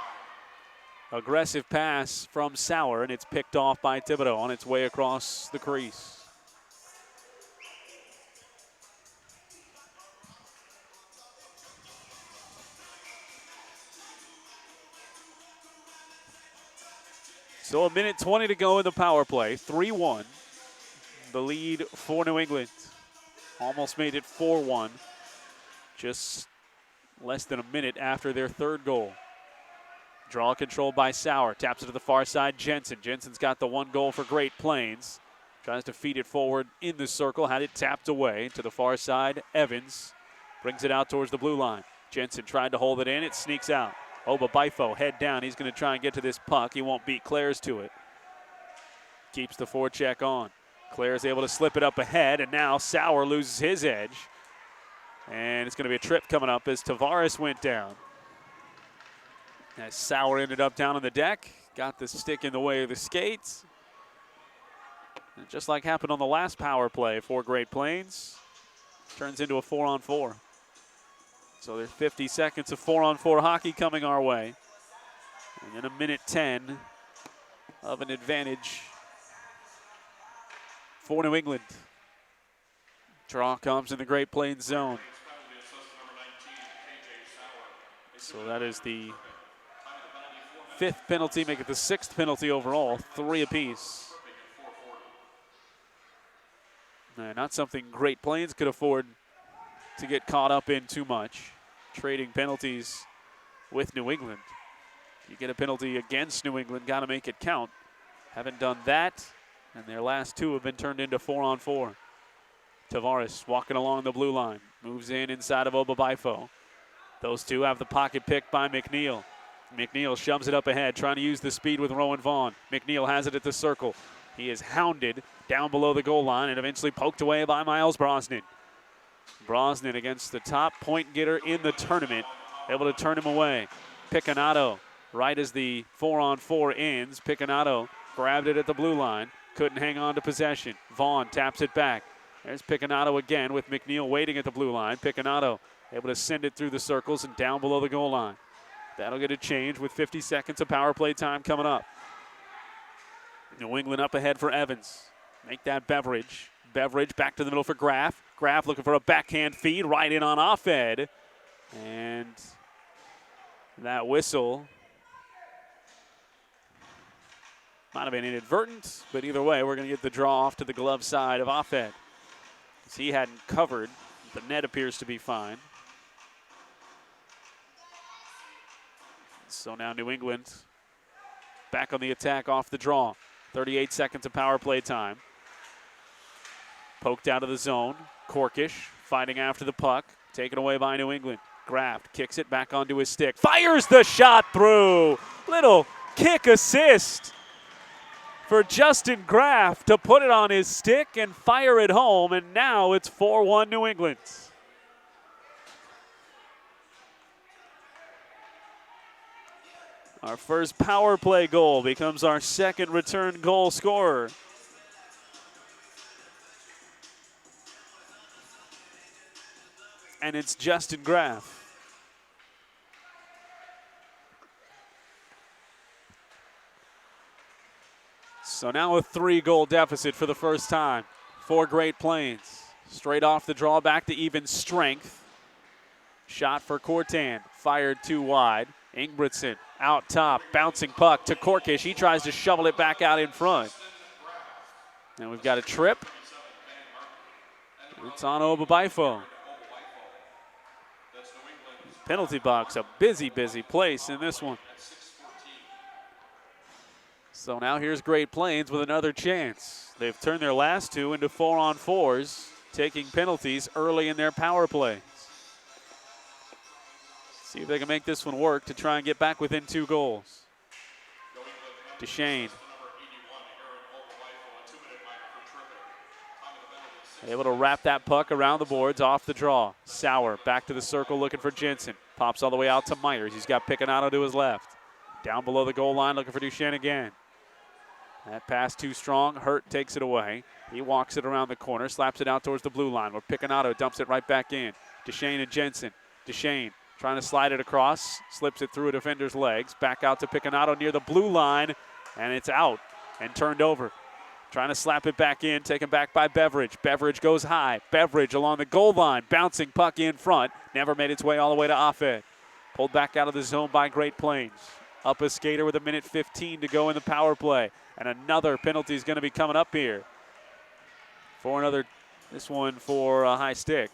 Aggressive pass from Sauer, and it's picked off by Thibodeau on its way across the crease. So a minute 20 to go in the power play. 3-1. The lead for New England. Almost made it 4-1. Just less than a minute after their third goal. Draw controlled by Sauer. Taps it to the far side, Jensen. Jensen's got the one goal for Great Plains. Tries to feed it forward in the circle. Had it tapped away to the far side. Evans brings it out towards the blue line. Jensen tried to hold it in. It sneaks out. Oba Bifo, head down. He's going to try and get to this puck. He won't beat Clares to it. Keeps the forecheck on. Clare's able to slip it up ahead, and now Sauer loses his edge. And it's going to be a trip coming up as Tavares went down. As Sauer ended up down on the deck, got the stick in the way of the skates. And just like happened on the last power play for Great Plains, turns into a 4-on-4. So there's 50 seconds of 4-on-4 hockey coming our way. And then a minute 10 of an advantage for New England. Draw comes in the Great Plains zone. So that is the 5th penalty, make it the 6th penalty overall, 3 apiece. Not something Great Plains could afford to get caught up in too much. Trading penalties with New England. You get a penalty against New England, got to make it count. Haven't done that, and their last 2 have been turned into 4-on-4. Tavares walking along the blue line, moves in inside of Oba Bifo. Those two have the pocket picked by McNeil. McNeil shoves it up ahead, trying to use the speed with Rowan Vaughn. McNeil has it at the circle. He is hounded down below the goal line and eventually poked away by Miles Brosnan. Brosnan against the top point getter in the tournament, able to turn him away. Picanato, right as the 4-on-4 ends. Picanato grabbed it at the blue line, couldn't hang on to possession. Vaughn taps it back. There's Picanato again with McNeil waiting at the blue line. Picanato able to send it through the circles and down below the goal line. That'll get a change with 50 seconds of power play time coming up. New England up ahead for Evans. Make that Beveridge. Beveridge back to the middle for Graff. Graff looking for a backhand feed right in on Offed. And that whistle might have been inadvertent, but either way, we're going to get the draw off to the glove side of Offed. He hadn't covered. The net appears to be fine. So now New England back on the attack off the draw. 38 seconds of power play time. Poked out of the zone. Korkish fighting after the puck. Taken away by New England. Graft kicks it back onto his stick. Fires the shot through. Little kick assist for Justin Graft to put it on his stick and fire it home. And now it's 4-1 New England. Our first power play goal becomes our second return goal scorer. And it's Justin Graff. So now a 3-goal deficit for the first time for Great Plains. Straight off the draw, back to even strength. Shot for Cortan, fired too wide. Ingebrigtsen out top, bouncing puck to Korkish. He tries to shovel it back out in front. And we've got a trip. It's on Obabaifo. Penalty box, a busy place in this one. So now here's Great Plains with another chance. They've turned their last 2 into 4-on-4s, taking penalties early in their power plays. See if they can make this one work to try and get back within 2 goals. Duchesne. Able to wrap that puck around the boards off the draw. Sauer back to the circle looking for Jensen. Pops all the way out to Myers. He's got Picanato to his left. Down below the goal line looking for Duchesne again. That pass too strong. Hurt takes it away. He walks it around the corner, slaps it out towards the blue line where Picanato dumps it right back in. Duchesne and Jensen. Duchesne trying to slide it across, slips it through a defender's legs. Back out to Picanato near the blue line, and it's out and turned over. Trying to slap it back in, taken back by Beveridge. Beveridge goes high. Beveridge along the goal line, bouncing puck in front. Never made its way all the way to Offed. Pulled back out of the zone by Great Plains. Up a skater with 1:15 to go in the power play. And another penalty is going to be coming up here. For another, this one for a high stick.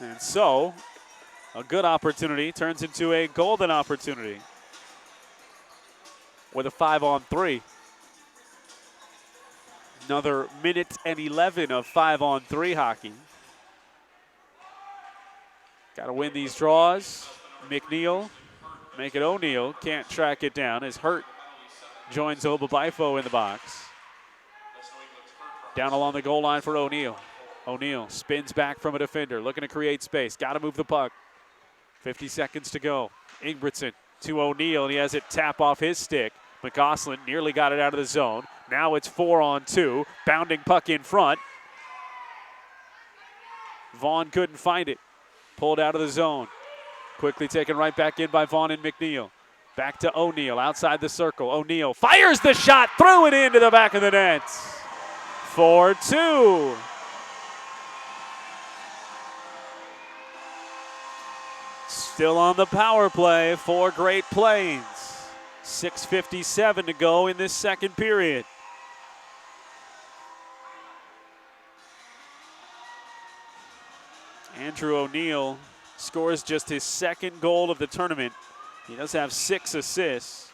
And so, a good opportunity turns into a golden opportunity with a 5-on-3. Another 1:11 of 5-on-3 hockey. Got to win these draws. McNeil, make it O'Neill, can't track it down as Hurt joins Obabaifo in the box. Down along the goal line for O'Neill. O'Neill spins back from a defender, looking to create space. Got to move the puck. 50 seconds to go. Ingebrigtsen to O'Neill, and he has it tap off his stick. McGoslin nearly got it out of the zone. Now it's 4-on-2. Bounding puck in front. Vaughn couldn't find it. Pulled out of the zone. Quickly taken right back in by Vaughn and McNeil. Back to O'Neill outside the circle. O'Neill fires the shot, threw it into the back of the net. 4-2. Still on the power play for Great Plains. 6:57 to go in this second period. Andrew O'Neill scores just his second goal of the tournament. He does have 6 assists.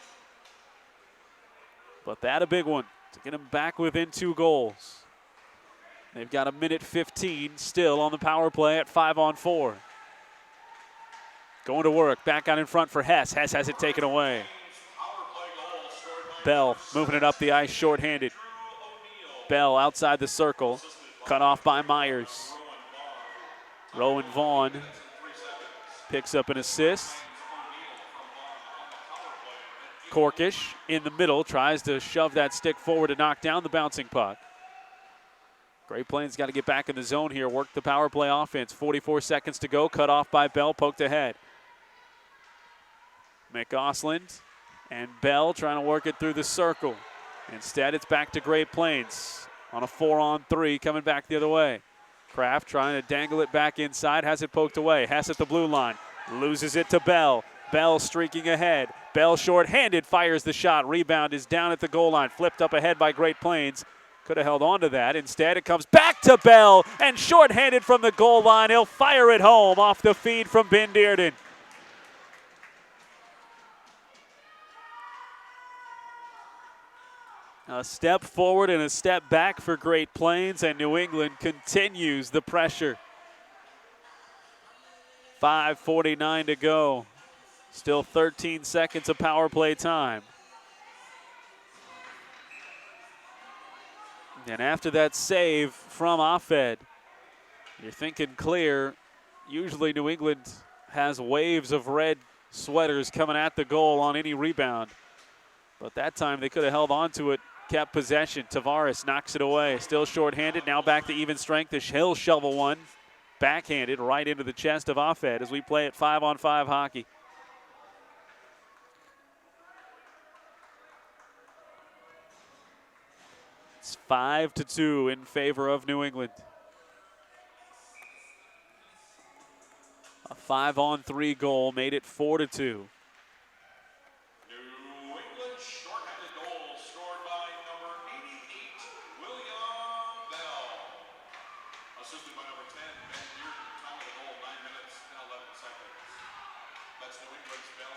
But that a big one to get him back within 2 goals. They've got 1:15 still on the power play at 5-on-4. Going to work, back out in front for Hess. Hess has it taken away. Bell moving it up the ice shorthanded. Bell outside the circle, cut off by Myers. Rowan Vaughn picks up an assist. Korkish in the middle tries to shove that stick forward to knock down the bouncing puck. Great Plains got to get back in the zone here, work the power play offense. 44 seconds to go, cut off by Bell, poked ahead. McGoslin and Bell trying to work it through the circle. Instead, it's back to Great Plains on a 4-on-3 coming back the other way. Kraft trying to dangle it back inside, has it poked away. Hess at the blue line, loses it to Bell. Bell streaking ahead. Bell short-handed, fires the shot. Rebound is down at the goal line, flipped up ahead by Great Plains. Could have held on to that. Instead, it comes back to Bell, and short-handed from the goal line. He'll fire it home off the feed from Ben Dearden. A step forward and a step back for Great Plains, and New England continues the pressure. 5:49 to go. Still 13 seconds of power play time. And after that save from Offed, you're thinking clear. Usually New England has waves of red sweaters coming at the goal on any rebound. But that time they could have held on to it, kept possession. Tavares knocks it away. Still shorthanded, now back to even strength as he'll shovel one. backhanded right into the chest of Offed as we play at 5-on-5 hockey. It's 5-2 in favor of New England. A 5-on-3 goal made it 4-2.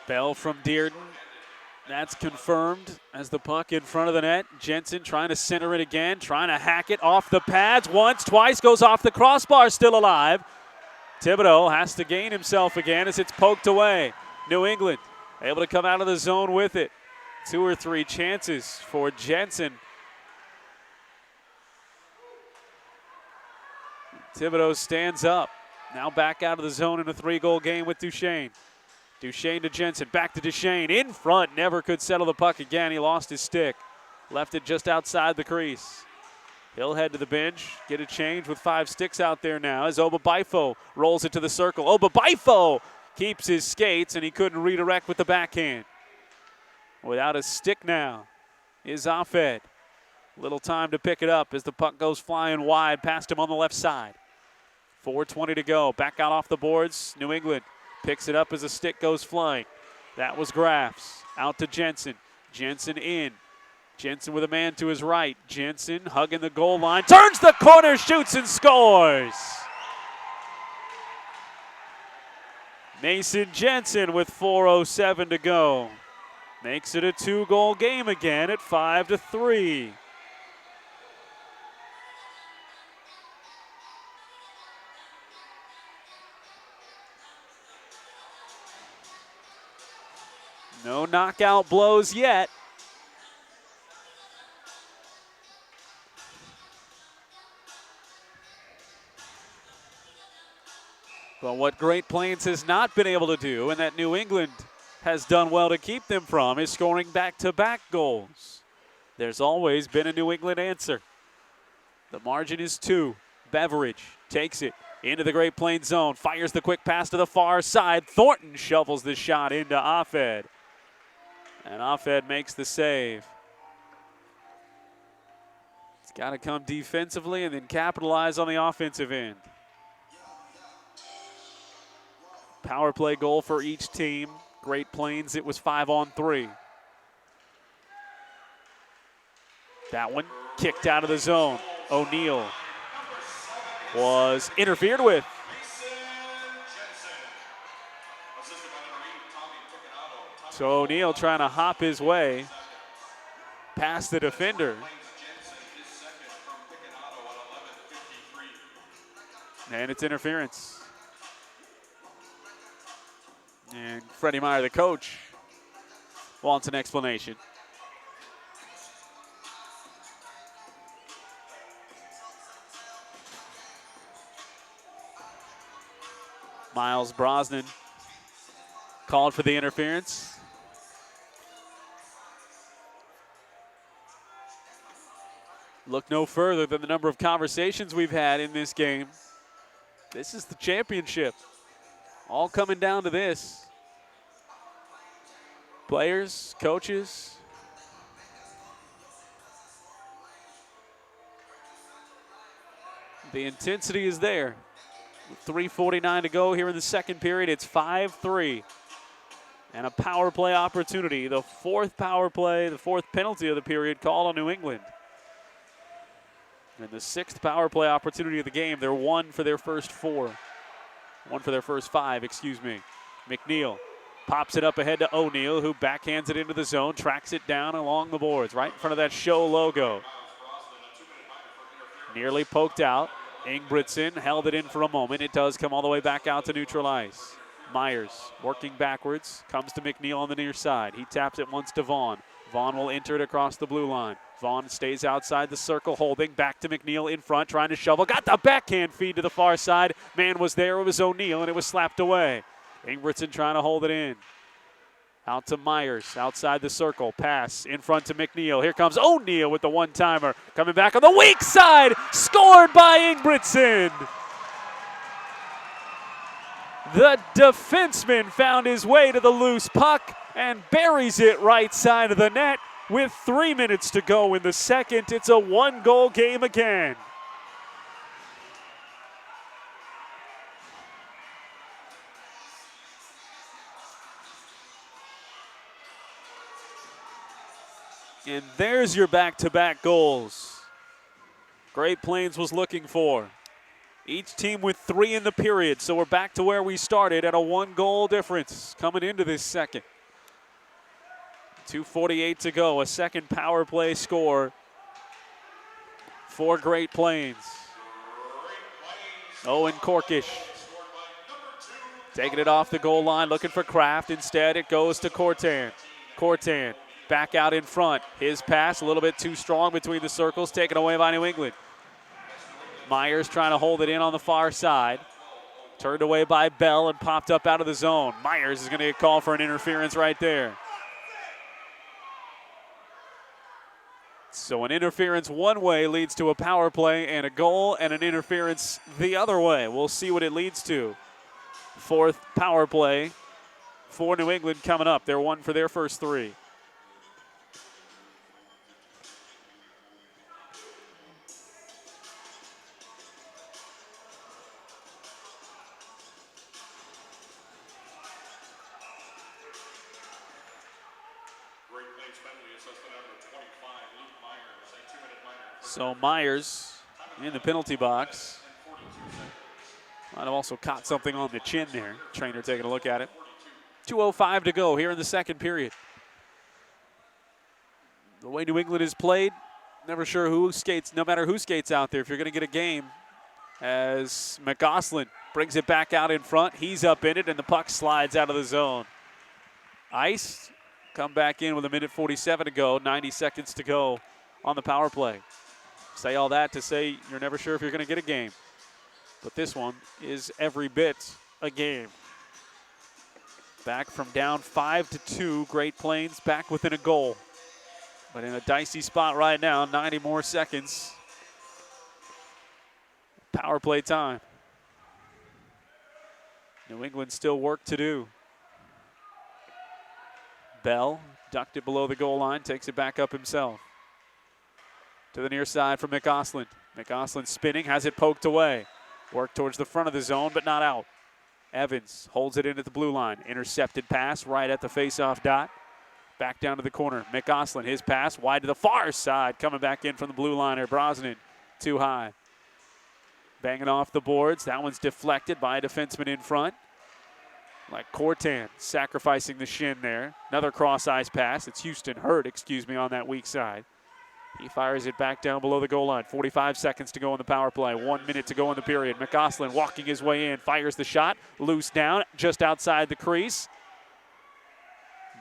Bell from Dearden. That's confirmed as the puck in front of the net. Jensen trying to center it again, trying to hack it off the pads. Once, twice, goes off the crossbar, still alive. Thibodeau has to gain himself again as it's poked away. New England able to come out of the zone with it. 2 or 3 chances for Jensen. Thibodeau stands up. Now back out of the zone in a 3-goal game with Duchesne. Duchesne to Jensen, back to Duchesne, in front, never could settle the puck again. He lost his stick, left it just outside the crease. He'll head to the bench, get a change with 5 sticks out there now as Oba Bifo rolls it to the circle. Oba Bifo keeps his skates, and he couldn't redirect with the backhand. Without a stick now is Offed. Little time to pick it up as the puck goes flying wide past him on the left side. 4:20 to go, back out off the boards, New England. Picks it up as a stick goes flying. That was Graffs. Out to Jensen. Jensen in. Jensen with a man to his right. Jensen hugging the goal line. Turns the corner, shoots and scores. Mason Jensen with 4:07 to go. Makes it a 2-goal game again at 5-3. No knockout blows yet. But what Great Plains has not been able to do, and that New England has done well to keep them from, is scoring back-to-back goals. There's always been a New England answer. The margin is 2. Beveridge takes it into the Great Plains zone, fires the quick pass to the far side. Thornton shovels the shot into Offed. And Offed makes the save. It's got to come defensively and then capitalize on the offensive end. Power play goal for each team. Great Plains, it was 5-on-3. That one kicked out of the zone. O'Neal was interfered with. So O'Neal trying to hop his way past the defender. And it's interference. And Freddie Meyer, the coach, wants an explanation. Miles Brosnan called for the interference. Look no further than the number of conversations we've had in this game. This is the championship. All coming down to this. Players, coaches. The intensity is there. With 3:49 to go here in the second period, it's 5-3. And a power play opportunity. The 4th power play, the 4th penalty of the period called on New England. And the 6th power play opportunity of the game. They're 1 for their first 4. 1 for their first 5, excuse me. McNeil pops it up ahead to O'Neal, who backhands it into the zone, tracks it down along the boards, right in front of that show logo. Nearly poked out. Ingebrigtsen held it in for a moment. It does come all the way back out to neutral ice. Myers working backwards, comes to McNeil on the near side. He taps it once to Vaughn. Vaughn will enter it across the blue line. Vaughn stays outside the circle, holding. Back to McNeil in front, trying to shovel. Got the backhand feed to the far side. Man was there. It was O'Neal, and it was slapped away. Ingebrigtsen trying to hold it in. Out to Myers, outside the circle. Pass in front to McNeil. Here comes O'Neal with the one-timer. Coming back on the weak side. Scored by Ingebrigtsen. The defenseman found his way to the loose puck and buries it right side of the net with 3 minutes to go in the second. It's a one-goal game again. And there's your back-to-back goals. Great Plains was looking for. Each team with 3 in the period, so we're back to where we started at a one-goal difference coming into this second. 2:48 to go, a second power play score for Great Plains. Owen Korkish taking it off the goal line, looking for Kraft. Instead, it goes to Cortan. Cortan back out in front. His pass a little bit too strong between the circles, taken away by New England. Myers trying to hold it in on the far side. Turned away by Bell and popped up out of the zone. Myers is going to get called for an interference right there. So an interference one way leads to a power play and a goal, and an interference the other way. We'll see what it leads to. Fourth power play for New England coming up. They're one for their first 3. So Myers in the penalty box. Might have also caught something on the chin there. Trainer taking a look at it. 2:05 to go here in the second period. The way New England is played, never sure who skates, no matter who skates out there, if you're going to get a game. As McGoslin brings it back out in front. He's up in it, and the puck slides out of the zone. Ice come back in with 1:47 to go, 90 seconds to go on the power play. Say all that to say you're never sure if you're going to get a game. But this one is every bit a game. Back from down 5-2, Great Plains back within a goal. But in a dicey spot right now, 90 more seconds. Power play time. New England still work to do. Bell ducked it below the goal line, takes it back up himself. To the near side for McGoslin. McGoslin spinning, has it poked away. Work towards the front of the zone, but not out. Evans holds it in at the blue line. Intercepted pass right at the face-off dot. Back down to the corner. McGoslin, his pass wide to the far side. Coming back in from the blue liner. Brosnan, too high. Banging off the boards. That one's deflected by a defenseman in front. Like Cortan sacrificing the shin there. Another cross-ice pass. It's Houston Hurt, on that weak side. He fires it back down below the goal line. 45 seconds to go in the power play. 1 minute to go in the period. McGoslin walking his way in. Fires the shot. Loose down just outside the crease.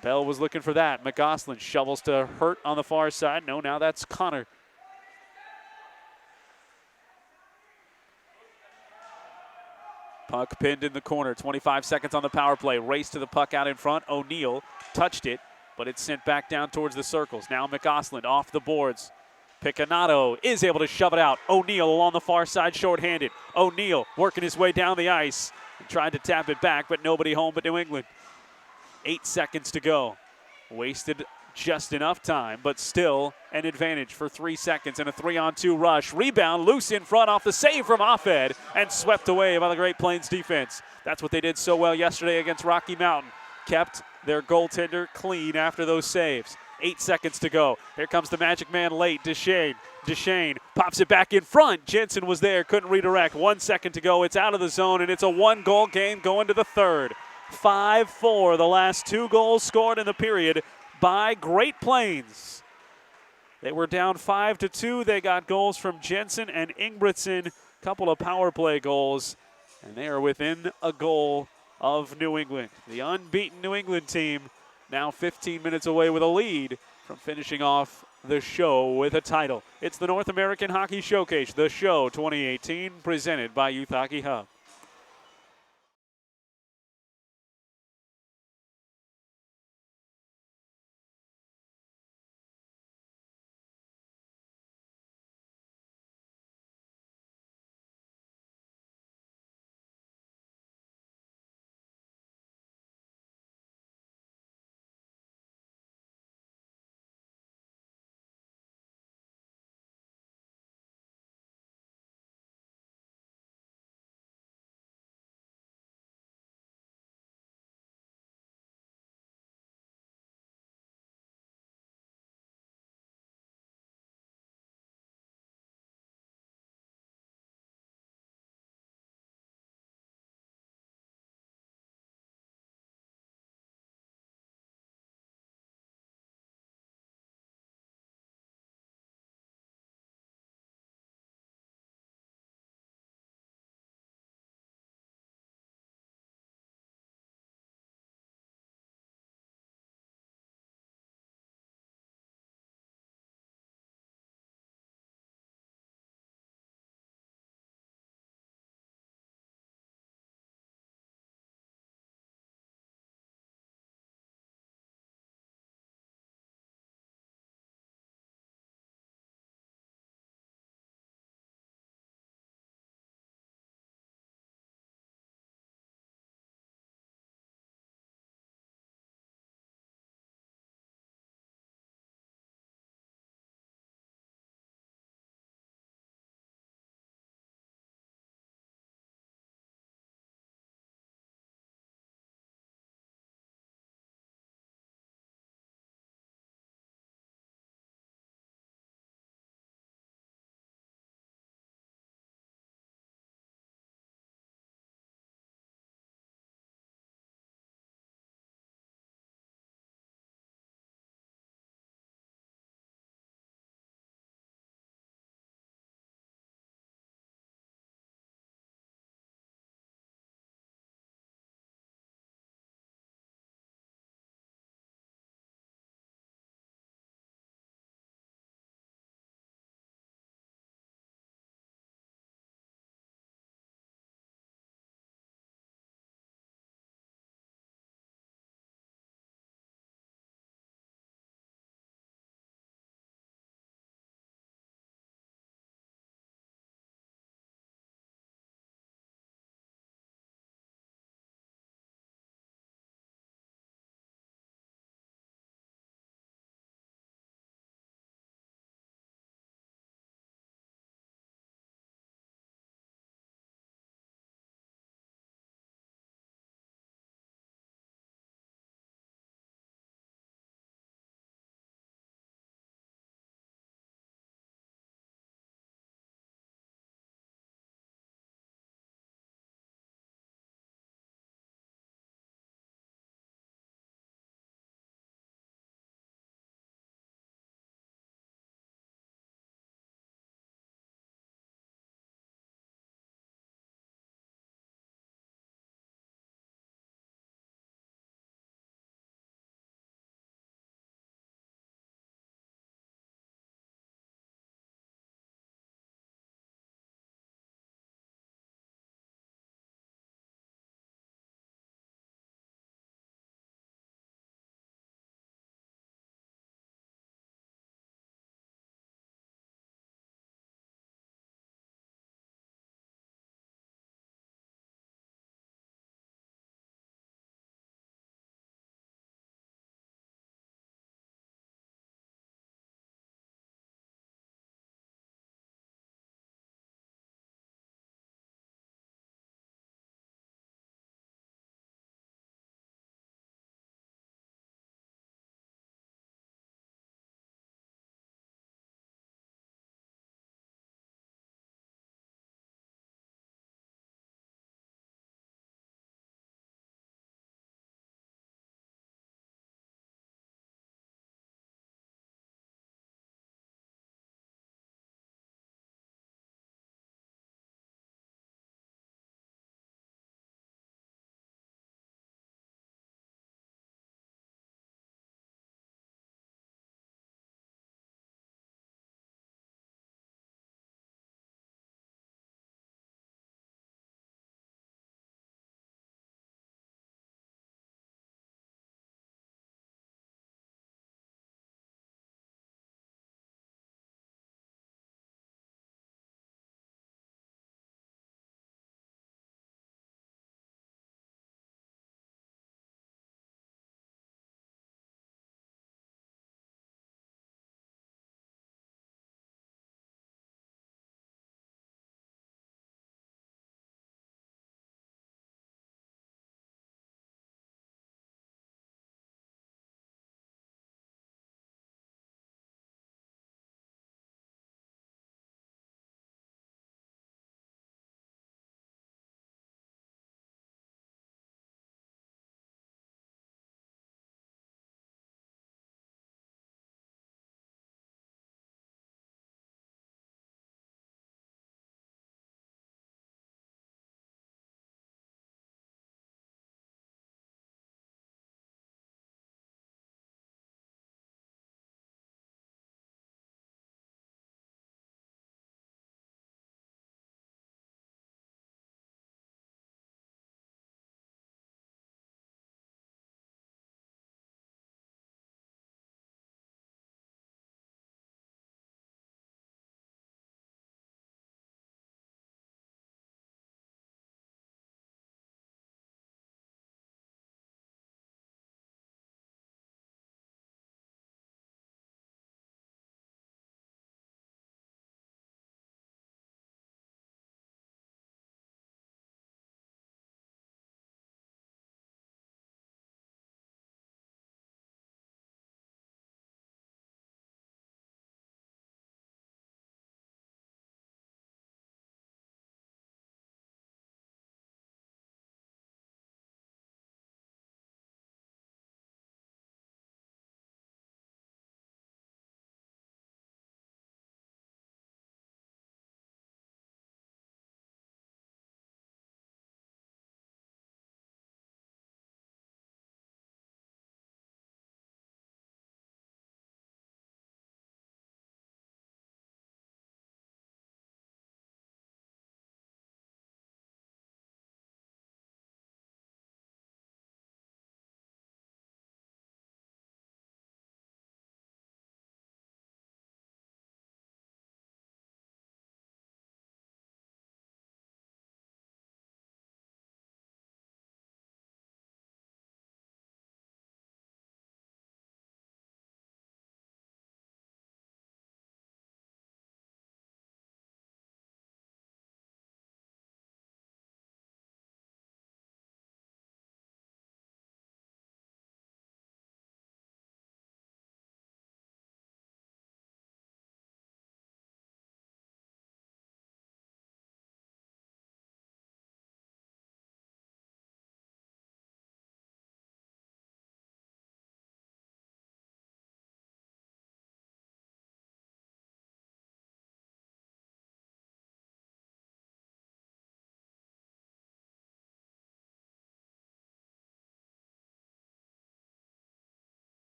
Bell was looking for that. McGoslin shovels to Hurt on the far side. No, now that's Connor. Puck pinned in the corner. 25 seconds on the power play. Race to the puck out in front. O'Neill touched it, but it's sent back down towards the circles. Now McGoslin off the boards. Picanato is able to shove it out. O'Neill along the far side, shorthanded. O'Neill working his way down the ice and tried to tap it back, but nobody home but New England. 8 seconds to go. Wasted just enough time, but still an advantage for 3 seconds and a 3-on-2 rush. Rebound loose in front off the save from Offed and swept away by the Great Plains defense. That's what they did so well yesterday against Rocky Mountain. Kept their goaltender clean after those saves. 8 seconds to go. Here comes the magic man late, Deschênes. Deschênes pops it back in front. Jensen was there, couldn't redirect. 1 second to go. It's out of the zone, and it's a one-goal game going to the third. 5-4, the last 2 goals scored in the period by Great Plains. They were down 5-2. They got goals from Jensen and Ingebrigtsen. A couple of power play goals, and they are within a goal of New England. The unbeaten New England team now 15 minutes away with a lead from finishing off the show with a title. It's the North American Hockey Showcase, the show 2018, presented by Youth Hockey Hub.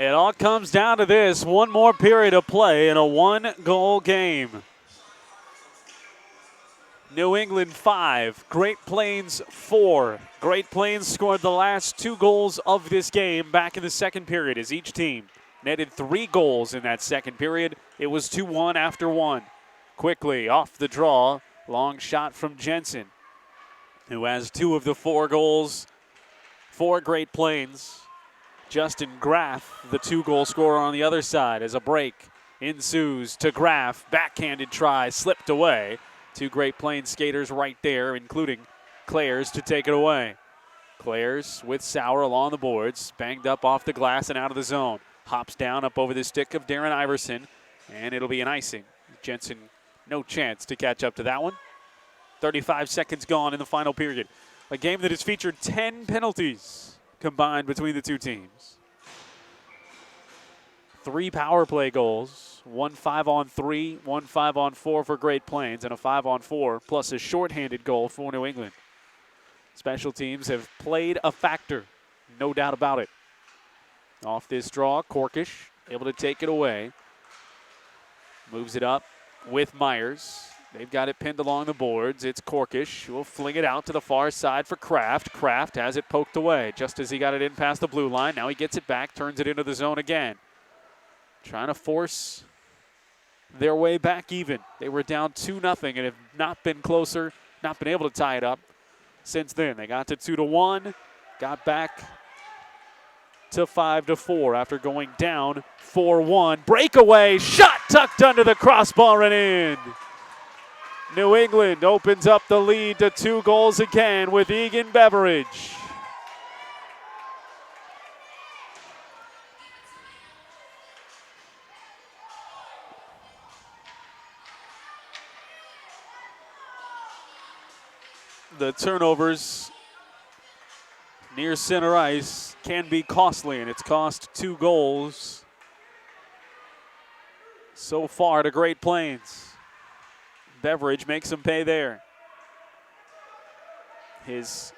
It all comes down to this. One more period of play in a one-goal game. New England 5, Great Plains 4. Great Plains scored the last 2 goals of this game back in the second period as each team netted 3 goals in that second period. It was 2-1 after 1. Quickly off the draw, long shot from Jensen, who has 2 of the 4 goals for Great Plains. Justin Graff, the 2-goal scorer on the other side, as a break ensues to Graff. Backhanded try, slipped away. 2 Great Plains skaters right there, including Clares to take it away. Clares with Sauer along the boards, banged up off the glass and out of the zone. Hops down up over the stick of Darren Iverson, and it'll be an icing. Jensen, no chance to catch up to that one. 35 seconds gone in the final period. A game that has featured 10 penalties combined between the two teams. 3 power play goals, 1 5-on-3, 1 5-on-4 for Great Plains, and a 5-on-4 plus a shorthanded goal for New England. Special teams have played a factor, no doubt about it. Off this draw, Corkish able to take it away. Moves it up with Myers. They've got it pinned along the boards. It's Corkish who will fling it out to the far side for Kraft. Kraft has it poked away just as he got it in past the blue line. Now he gets it back, turns it into the zone again. Trying to force their way back even. They were down 2-0 and have not been closer, not been able to tie it up since then. They got to 2-1, got back to 5-4 after going down 4-1. Breakaway shot tucked under the crossbar and in. New England opens up the lead to 2 goals again with Egan Beveridge. The turnovers near center ice can be costly, and it's cost 2 goals so far to Great Plains. Beveridge makes him pay there. His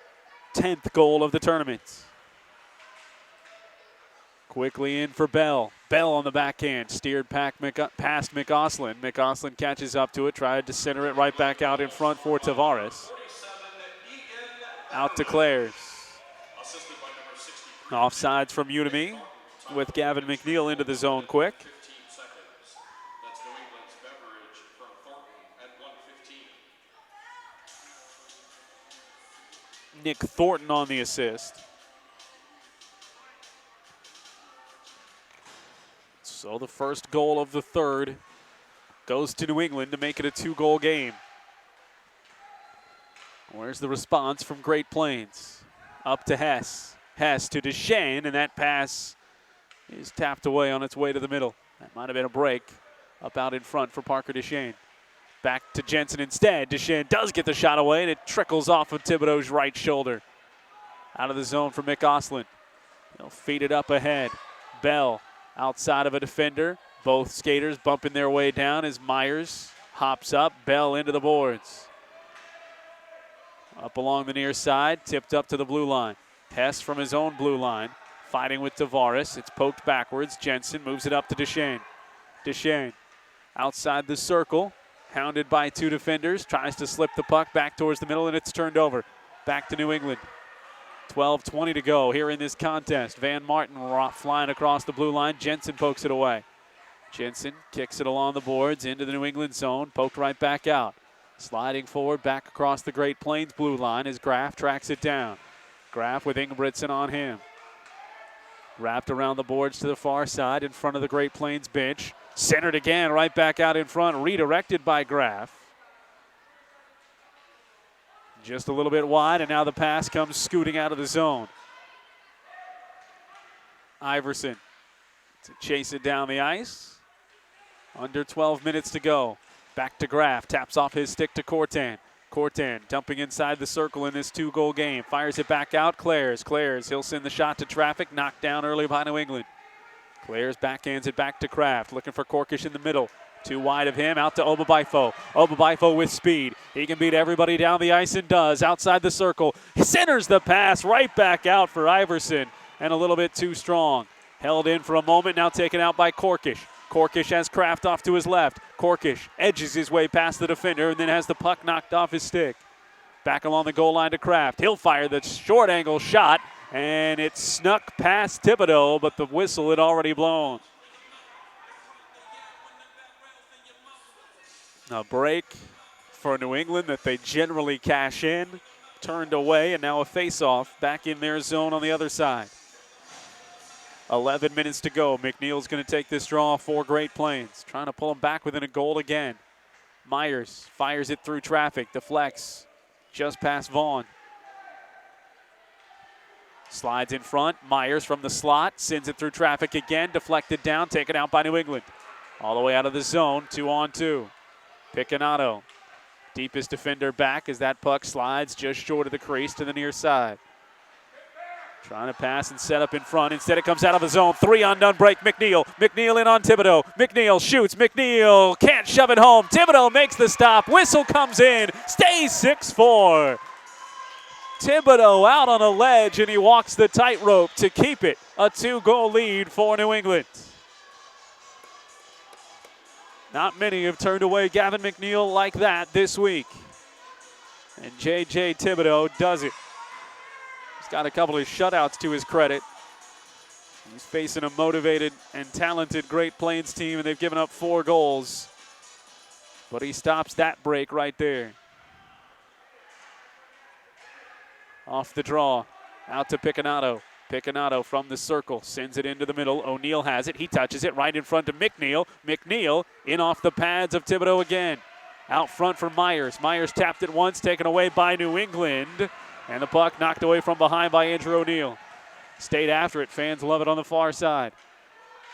10th goal of the tournament. Quickly in for Bell. Bell on the backhand, steered past McAuslin. McAuslin catches up to it, tried to center it right back out in front for Tavares. Out to Clares. Offsides from Unimi with Gavin McNeil into the zone quick. Nick Thornton on the assist. So the first goal of the third goes to New England to make it a 2-goal game. Where's the response from Great Plains? Up to Hess. Hess to Deschênes, and that pass is tapped away on its way to the middle. That might have been a break up out in front for Parker Deschênes. Back to Jensen instead. Deschênes does get the shot away, and it trickles off of Thibodeau's right shoulder. Out of the zone for McAuslin. He'll feed it up ahead. Bell outside of a defender. Both skaters bumping their way down as Myers hops up. Bell into the boards. Up along the near side, tipped up to the blue line. Hess from his own blue line, fighting with Tavares. It's poked backwards. Jensen moves it up to Deschênes. Deschênes outside the circle. Hounded by 2 defenders, tries to slip the puck back towards the middle, and it's turned over. Back to New England. 12:20 to go here in this contest. Van Martin flying across the blue line. Jensen pokes it away. Jensen kicks it along the boards into the New England zone, poked right back out. Sliding forward back across the Great Plains blue line as Graff tracks it down. Graff with Ingebrigtsen on him. Wrapped around the boards to the far side in front of the Great Plains bench. Centered again, right back out in front, redirected by Graff. Just a little bit wide, and now the pass comes scooting out of the zone. Iverson to chase it down the ice. Under 12 minutes to go. Back to Graff, taps off his stick to Cortan. Cortan dumping inside the circle in this 2-goal game. Fires it back out, Clares, he'll send the shot to traffic, knocked down early by New England. Clares backhands it back to Kraft, looking for Corkish in the middle. Too wide of him, out to Obabaifo. Obabaifo with speed. He can beat everybody down the ice and does. Outside the circle, he centers the pass right back out for Iverson, and a little bit too strong. Held in for a moment, now taken out by Korkish. Korkish has Kraft off to his left. Korkish edges his way past the defender and then has the puck knocked off his stick. Back along the goal line to Kraft. He'll fire the short angle shot, and it snuck past Thibodeau, but the whistle had already blown. A break for New England that they generally cash in. Turned away, and now a face-off back in their zone on the other side. 11 minutes to go. McNeil's going to take this draw for Great Plains. Trying to pull them back within a goal again. Myers fires it through traffic. Deflects just past Vaughn. Slides in front. Myers from the slot. Sends it through traffic again. Deflected down. Taken out by New England. All the way out of the zone. 2-on-2. Picanato. Deepest defender back as that puck slides just short of the crease to the near side. Trying to pass and set up in front. Instead, it comes out of the zone. 3-on-done break. McNeil. McNeil in on Thibodeau. McNeil shoots. McNeil can't shove it home. Thibodeau makes the stop. Whistle comes in. Stays 6-4. Thibodeau out on a ledge, and he walks the tightrope to keep it. A 2-goal lead for New England. Not many have turned away Gavin McNeil like that this week. And J.J. Thibodeau does it. He's got a couple of shutouts to his credit. He's facing a motivated and talented Great Plains team, and they've given up 4 goals. But he stops that break right there. Off the draw, out to Picanato. Picanato from the circle, sends it into the middle. O'Neal has it. He touches it right in front of McNeil. McNeil in off the pads of Thibodeau again. Out front for Myers. Myers tapped it once, taken away by New England. And the puck knocked away from behind by Andrew O'Neal. Stayed after it. Fans love it on the far side.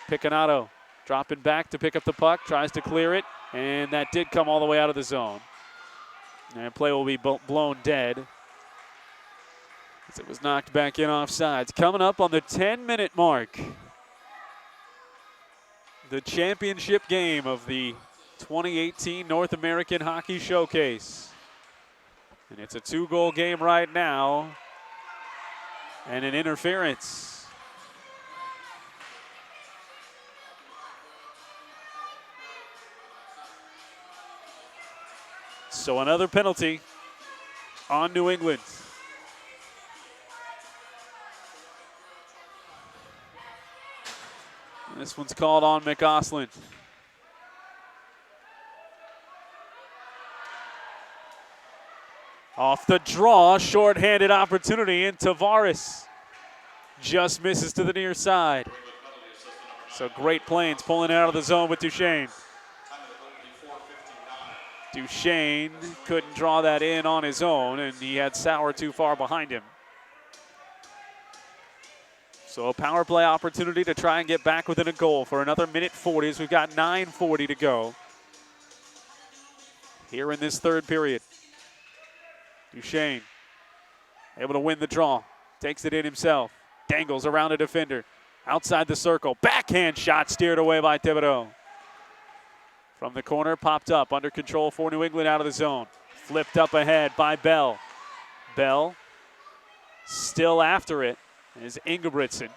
Picanato dropping back to pick up the puck. Tries to clear it. And that did come all the way out of the zone. And play will be blown dead. It was knocked back in offsides. Coming up on the 10-minute mark. The championship game of the 2018 North American Hockey Showcase. And it's a 2-goal game right now. And an interference. So another penalty on New England. This one's called on McAusland. Off the draw, short-handed opportunity, and Tavares just misses to the near side. So Great Plains pulling out of the zone with Duchesne. Duchesne couldn't draw that in on his own, and he had Sauer too far behind him. So a power play opportunity to try and get back within a goal for another minute 40 as we've got 9:40 to go here in this third period. Duchesne able to win the draw. Takes it in himself. Dangles around a defender. Outside the circle. Backhand shot steered away by Thibodeau. From the corner, popped up. Under control for New England out of the zone. Flipped up ahead by Bell. Bell still after it. Is Ingebrigtsen.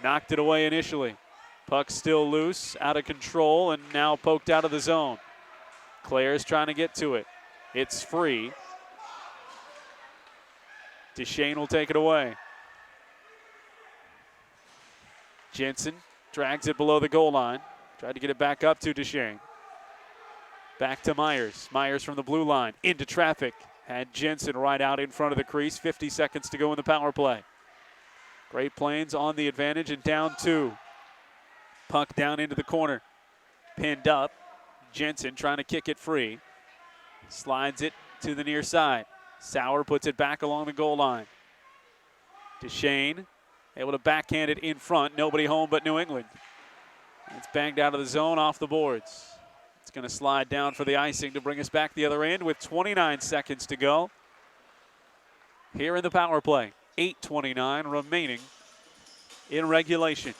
Knocked it away initially. Puck still loose, out of control, and now poked out of the zone. Claire's trying to get to it. It's free. Duchesne will take it away. Jensen drags it below the goal line. Tried to get it back up to Duchesne. Back to Myers. Myers from the blue line. Into traffic. Had Jensen right out in front of the crease. 50 seconds to go in the power play. Great Plains on the advantage and down 2. Puck down into the corner. Pinned up. Jensen trying to kick it free. Slides it to the near side. Sauer puts it back along the goal line. Duchesne able to backhand it in front. Nobody home but New England. It's banged out of the zone off the boards. It's going to slide down for the icing to bring us back the other end with 29 seconds to go. Here in the power play. 8:29 remaining in regulation.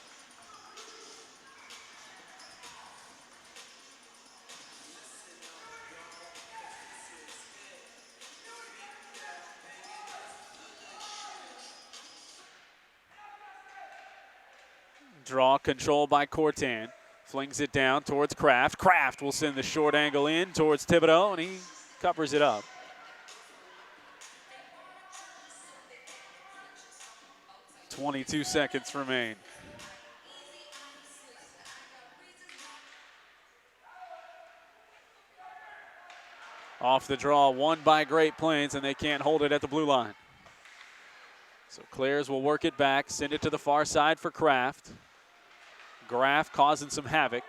Draw controlled by Cortan. Flings it down towards Kraft. Kraft will send the short angle in towards Thibodeau, and he covers it up. .22 seconds remain. Off the draw, won by Great Plains, and they can't hold it at the blue line. So Clares will work it back, send it to the far side for Kraft. Graff causing some havoc.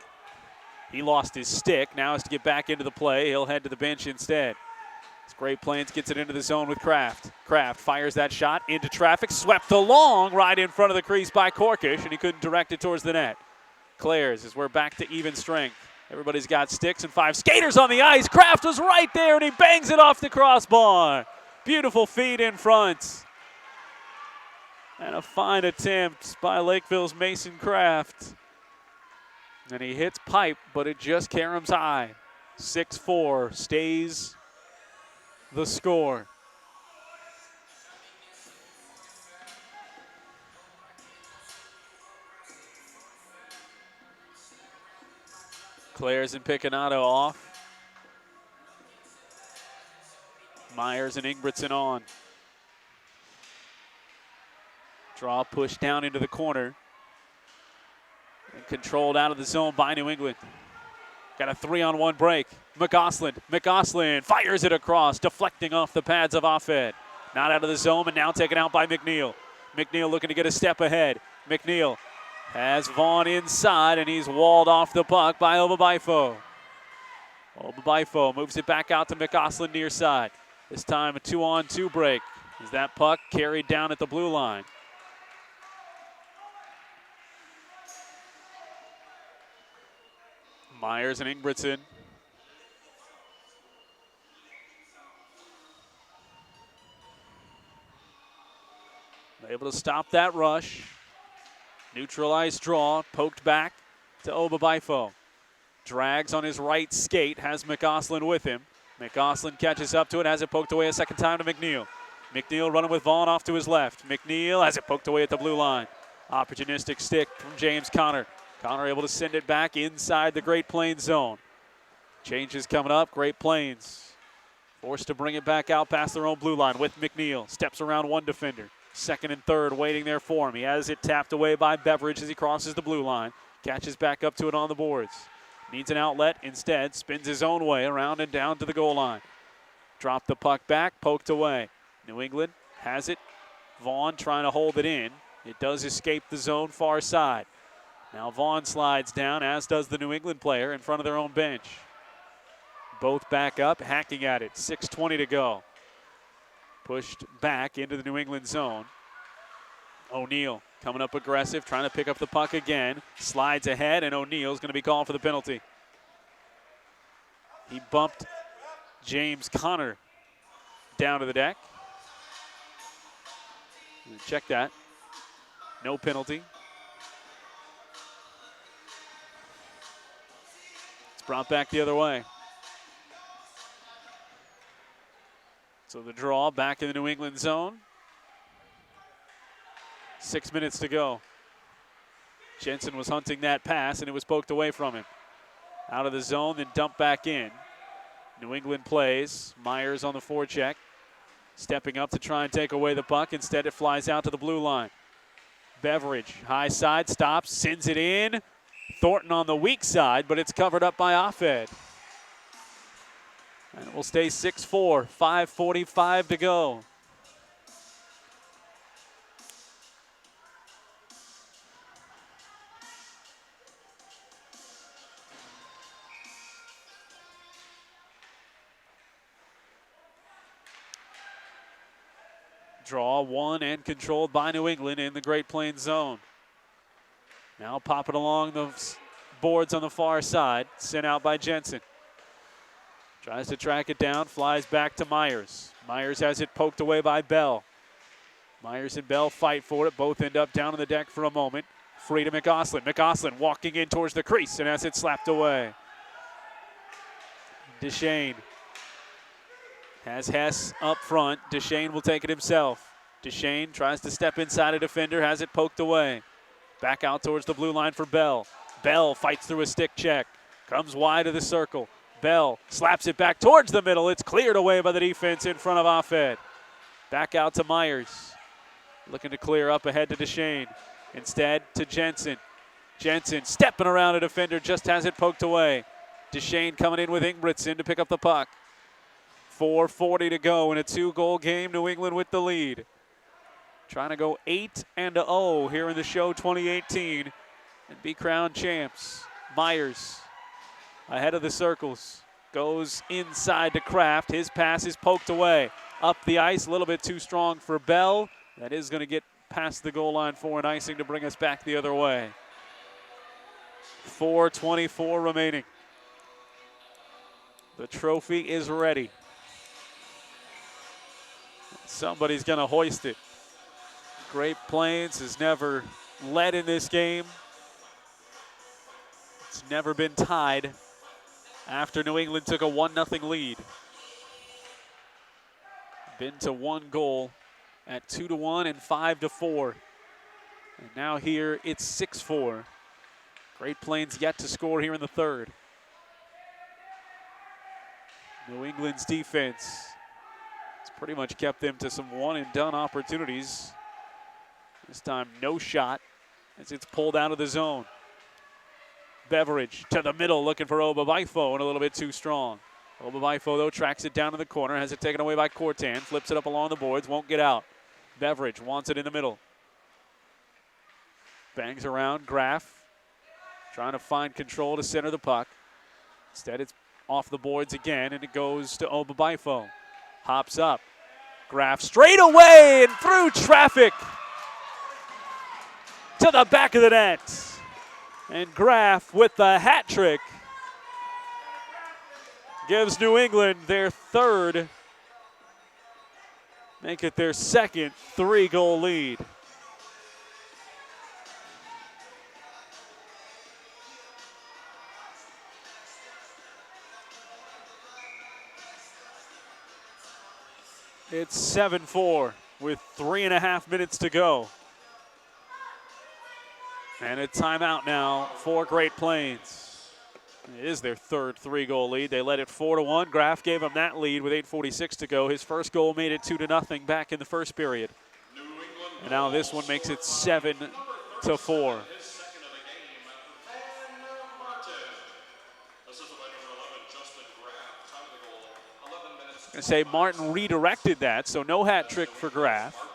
He lost his stick, now has to get back into the play. He'll head to the bench instead. As Great Plains gets it into the zone with Kraft. Kraft fires that shot into traffic, swept along right in front of the crease by Corkish, and he couldn't direct it towards the net. Clares, as we're back to even strength. Everybody's got sticks and 5 skaters on the ice. Kraft was right there, and he bangs it off the crossbar. Beautiful feed in front. And a fine attempt by Lakeville's Mason Kraft. And he hits pipe, but it just caroms high. 6-4 stays the score. Clares and Picanato off. Myers and Ingebrigtsen on. Draw pushed down into the corner. And controlled out of the zone by New England. Got a 3-on-1 break. McGoslin fires it across, deflecting off the pads of Offed. Not out of the zone, and now taken out by McNeil. McNeil looking to get a step ahead. McNeil has Vaughn inside, and he's walled off the puck by Obabaifo. Obabaifo moves it back out to McGoslin near side. This time a 2-on-2 break. Is that puck carried down at the blue line? Myers and Ingebrigtsen. Able to stop that rush. Neutralized draw, poked back to Obabaifo. Drags on his right skate, has McGoslin with him. McGoslin catches up to it, has it poked away a second time to McNeil. McNeil running with Vaughn off to his left. McNeil has it poked away at the blue line. Opportunistic stick from James Connor. Connor able to send it back inside the Great Plains zone. Changes coming up, Great Plains forced to bring it back out past their own blue line with McNeil. Steps around one defender. Second and third waiting there for him. He has it tapped away by Beveridge as he crosses the blue line. Catches back up to it on the boards. Needs an outlet instead. Spins his own way around and down to the goal line. Dropped the puck back, poked away. New England has it. Vaughn trying to hold it in. It does escape the zone far side. Now Vaughn slides down, as does the New England player in front of their own bench. Both back up, hacking at it. 6:20 to go. Pushed back into the New England zone. O'Neal coming up aggressive, trying to pick up the puck again. Slides ahead, and O'Neal's going to be called for the penalty. He bumped James Connor down to the deck. Check that. No penalty. It's brought back the other way. So the draw back in the New England zone. 6 minutes to go. Jensen was hunting that pass, and it was poked away from him. Out of the zone, then dumped back in. New England plays. Myers on the forecheck. Stepping up to try and take away the puck. Instead, it flies out to the blue line. Beveridge, high side, stops, sends it in. Thornton on the weak side, but it's covered up by Offed. And it will stay 6-4, 5:45 to go. Draw won and controlled by New England in the Great Plains zone. Now popping along the boards on the far side, sent out by Jensen. Tries to track it down, flies back to Myers. Myers has it poked away by Bell. Myers and Bell fight for it. Both end up down on the deck for a moment. Free to McGoslin. McGoslin walking in towards the crease and has it slapped away. Deshane has Hess up front. Deshane will take it himself. Deshane tries to step inside a defender, has it poked away. Back out towards the blue line for Bell. Bell fights through a stick check. Comes wide of the circle. Bell slaps it back towards the middle. It's cleared away by the defense in front of Offed. Back out to Myers. Looking to clear up ahead to DeShane. Instead to Jensen. Jensen stepping around a defender, just has it poked away. DeShane coming in with Ingebrigtsen to pick up the puck. 4:40 to go in a 2-goal game. New England with the lead. Trying to go 8-0 here in the show 2018 and be crowned champs. Myers ahead of the circles. Goes inside to Kraft. His pass is poked away. Up the ice, a little bit too strong for Bell. That is going to get past the goal line for an icing to bring us back the other way. 4:24 remaining. The trophy is ready. Somebody's going to hoist it. Great Plains has never led in this game. It's never been tied after New England took a 1-0 lead. Been to 1 goal at 2-1 and 5-4. And now here it's 6-4. Great Plains yet to score here in the third. New England's defense has pretty much kept them to some one-and-done opportunities. This time, no shot as it's pulled out of the zone. Beveridge to the middle, looking for Obabaifo, and a little bit too strong. Obabaifo, though, tracks it down in the corner, has it taken away by Cortan, flips it up along the boards, won't get out. Beveridge wants it in the middle. Bangs around, Graff trying to find control to center the puck. Instead, it's off the boards again, and it goes to Obabaifo. Hops up. Graff straight away and through traffic to the back of the net. And Graff with the hat trick gives New England their third, make it their second 3-goal lead. It's 7-4 with 3.5 minutes to go. And a timeout now for Great Plains. It is their third 3-goal lead. They led it 4-1. Graff gave them that lead with 8:46 to go. His first goal made it 2-0 back in the first period. And now this one makes it 7-4. I say Martin redirected that, so no hat trick for Graff.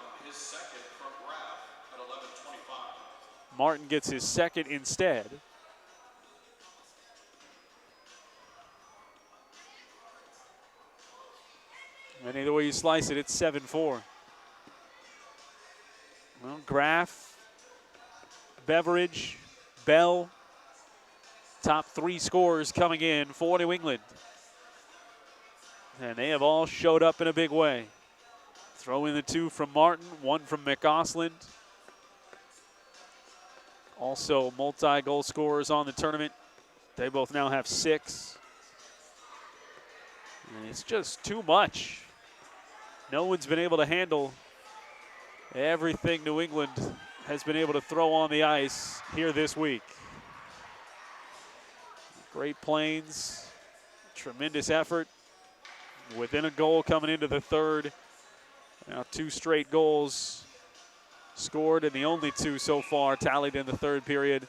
Martin gets his second instead. And either way you slice it, it's 7-4. Well, Graff, Beveridge, Bell, top 3 scorers coming in for New England. And they have all showed up in a big way. Throw in the 2 from Martin, 1 from McGosland. Also multi-goal scorers on the tournament. They both now have 6. And it's just too much. No one's been able to handle everything New England has been able to throw on the ice here this week. Great Plains, tremendous effort. Within a goal coming into the third. Now 2 straight goals scored, and the only 2 so far tallied in the third period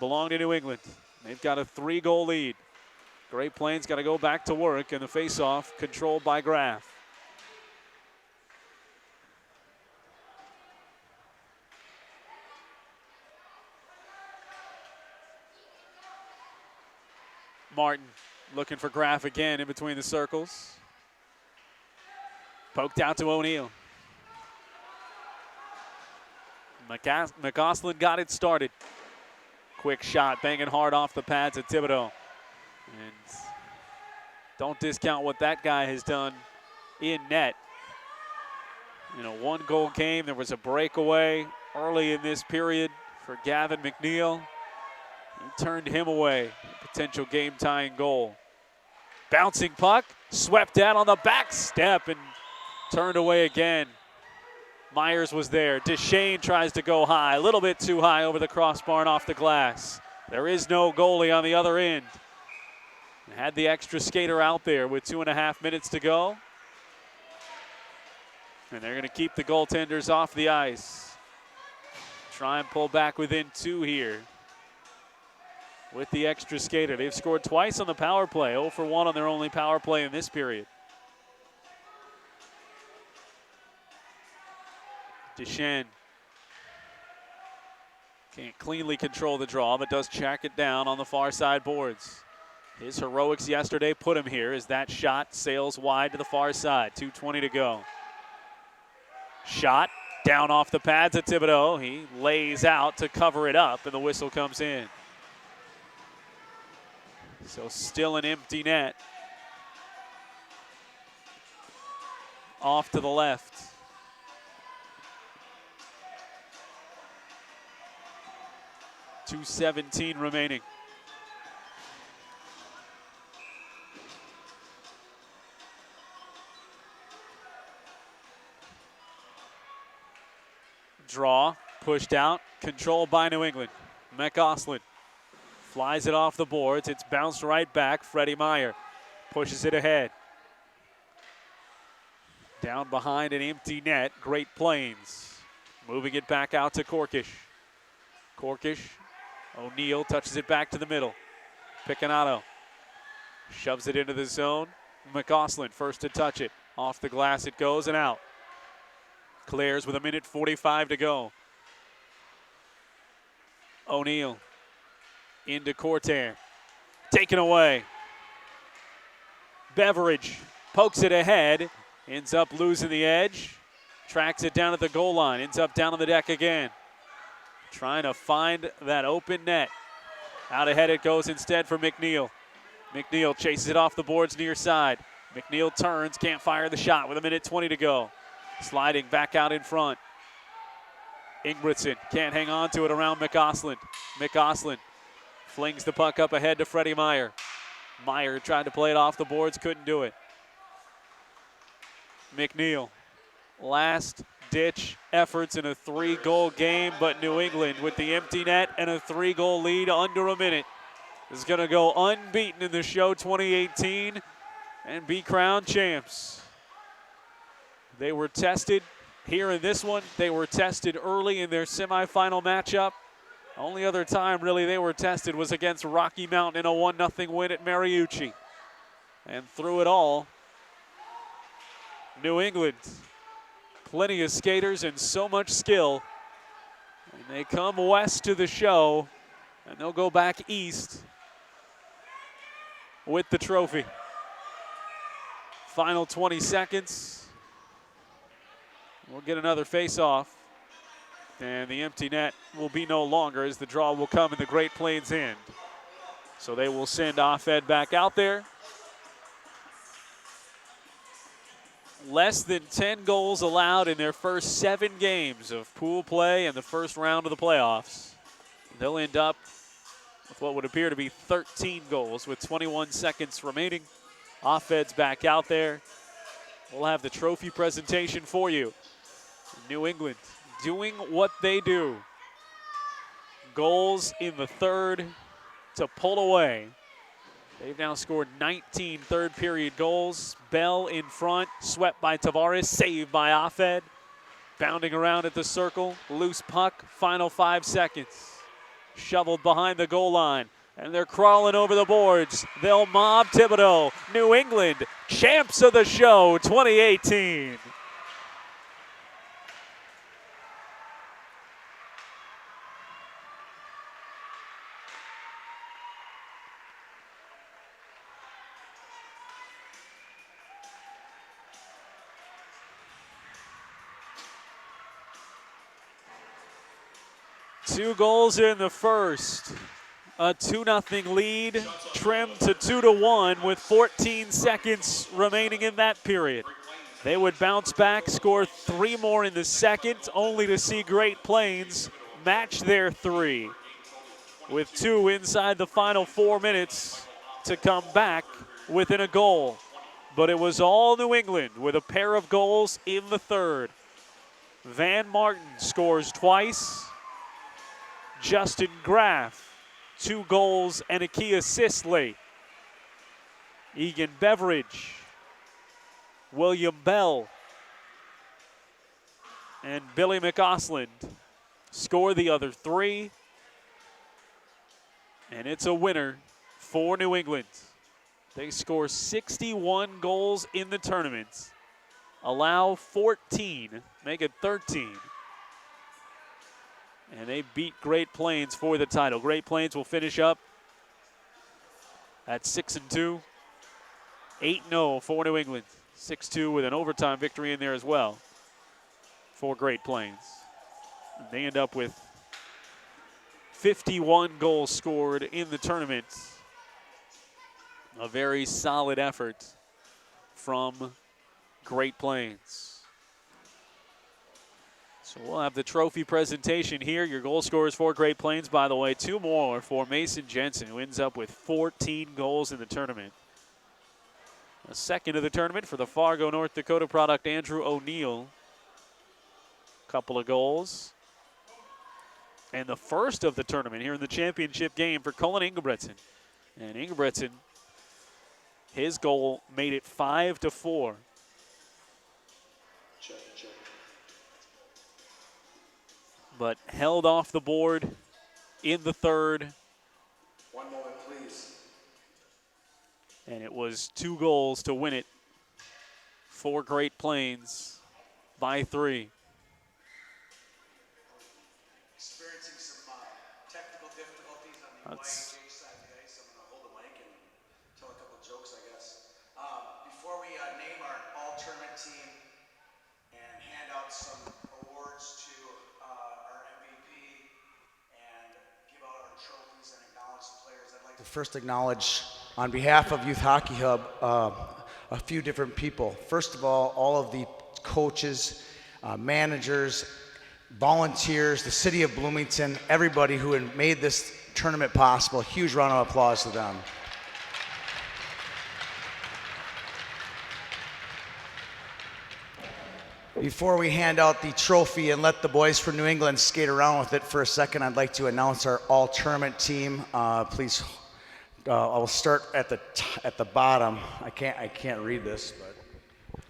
belong to New England. They've got a 3-goal lead. Great Plains got to go back to work, and the face-off controlled by Graff. Martin looking for Graff again in between the circles. Poked out to O'Neill. McGosland got it started. Quick shot, banging hard off the pads at Thibodeau. And don't discount what that guy has done in net. In a 1-goal game, there was a breakaway early in this period for Gavin McNeil. He turned him away, potential game-tying goal. Bouncing puck, swept out on the back step and turned away again. Myers was there. Deshane tries to go high, a little bit too high over the crossbar and off the glass. There is no goalie on the other end. Had the extra skater out there with 2.5 minutes to go. And they're going to keep the goaltenders off the ice. Try and pull back within 2 here with the extra skater. They've scored twice on the power play, 0 for 1 on their only power play in this period. Deschênes can't cleanly control the draw, but does track it down on the far side boards. His heroics yesterday put him here as that shot sails wide to the far side. 2:20 to go. Shot down off the pads at Thibodeau. He lays out to cover it up, and the whistle comes in. So still an empty net. Off to the left. .217 remaining. Draw, pushed out, controlled by New England. McGoslin flies it off the boards. It's bounced right back. Freddie Meyer pushes it ahead. Down behind an empty net, Great Plains. Moving it back out to Corkish. Corkish, O'Neill touches it back to the middle. Picanato shoves it into the zone. McGoslin first to touch it. Off the glass it goes and out. Clears with 1:45 to go. O'Neill into Cortair. Taken away. Beveridge pokes it ahead. Ends up losing the edge. Tracks it down at the goal line. Ends up down on the deck again. Trying to find that open net. Out ahead it goes instead for McNeil. McNeil chases it off the boards near side. McNeil turns, can't fire the shot with 1:20 to go. Sliding back out in front. Ingebrigtsen can't hang on to it around McGoslin. McGoslin flings the puck up ahead to Freddie Meyer. Meyer tried to play it off the boards, couldn't do it. McNeil, last ditch efforts in a 3-goal game, but New England with the empty net and a 3-goal lead under a minute is going to go unbeaten in the show 2018 and be crowned champs. They were tested here in this one. They were tested early in their semifinal matchup. Only other time really they were tested was against Rocky Mountain in a 1-0 win at Mariucci. And through it all, New England, plenty of skaters and so much skill. And they come west to the show, and they'll go back east with the trophy. Final 20 seconds. We'll get another face-off, and the empty net will be no longer as the draw will come in the Great Plains end. So they will send Offed back out there. Less than 10 goals allowed in their first 7 games of pool play and the first round of the playoffs. They'll end up with what would appear to be 13 goals with 21 seconds remaining. Offed's back out there. We'll have the trophy presentation for you. New England doing what they do. Goals in the third to pull away. They've now scored 19 third period goals. Bell in front, swept by Tavares, saved by Offed. Bounding around at the circle, loose puck, final 5 seconds. Shoveled behind the goal line, and they're crawling over the boards. They'll mob Thibodeau. New England, champs of the show 2018. Two goals in the first. A 2-0 lead trimmed to 2-1 with 14 seconds remaining in that period. They would bounce back, score 3 more in the second, only to see Great Plains match their 3 with 2 inside the final 4 minutes to come back within a goal. But it was all New England with a pair of goals in the third. Van Martin scores twice. Justin Graff, 2 goals and a key assist late. Egan Beveridge, William Bell, and Billy McAusland score the other 3. And it's a winner for New England. They score 61 goals in the tournament, allow 14, make it 13. And they beat Great Plains for the title. Great Plains will finish up at 6-2, 8-0 for New England. 6-2 with an overtime victory in there as well for Great Plains. And they end up with 51 goals scored in the tournament. A very solid effort from Great Plains. So we'll have the trophy presentation here. Your goal scorers for Great Plains, by the way, 2 more for Mason Jensen, who ends up with 14 goals in the tournament. A second of the tournament for the Fargo, North Dakota product, Andrew O'Neill. Couple of goals. And the first of the tournament here in the championship game for Cullen Ingebretson. And Ingebretson, his goal made it 5-4. But held off the board in the third. 1 moment, please. And it was 2 goals to win it for Great Plains by 3. Experiencing some technical difficulties on the YMJ side today, so I'm going to hold the mic and tell a couple jokes, I guess. Before we name our all-tournament team and hand out some awards to our MVP and give out our trophies and acknowledge the players, I'd like to first acknowledge, on behalf of Youth Hockey Hub, a few different people. First of all of the coaches, managers, volunteers, the city of Bloomington, everybody who had made this tournament possible. A huge round of applause to them. Before we hand out the trophy and let the boys from New England skate around with it for a second, I'd like to announce our all-tournament team. Please, I'll start at the bottom. I can't read this, but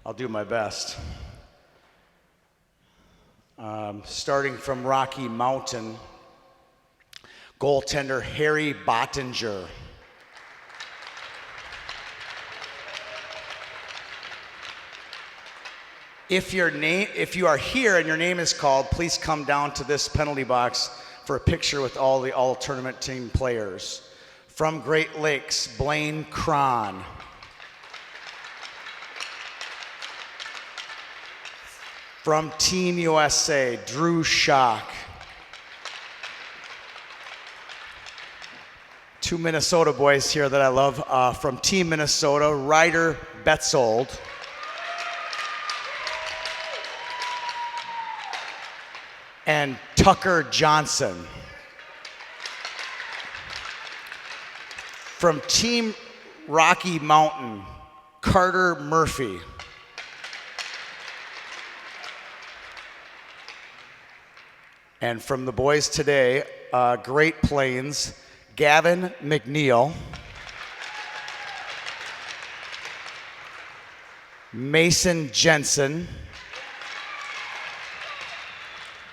I'll do my best. Starting from Rocky Mountain, goaltender Harry Bottinger. If you are here and your name is called, please come down to this penalty box for a picture with all the all-tournament team players. From Great Lakes, Blaine Cron. From Team USA, Drew Schock. 2 Minnesota boys here that I love. From Team Minnesota, Ryder Betzold. And Tucker Johnson. From Team Rocky Mountain, Carter Murphy. And from the boys today, Great Plains, Gavin McNeil, Mason Jensen,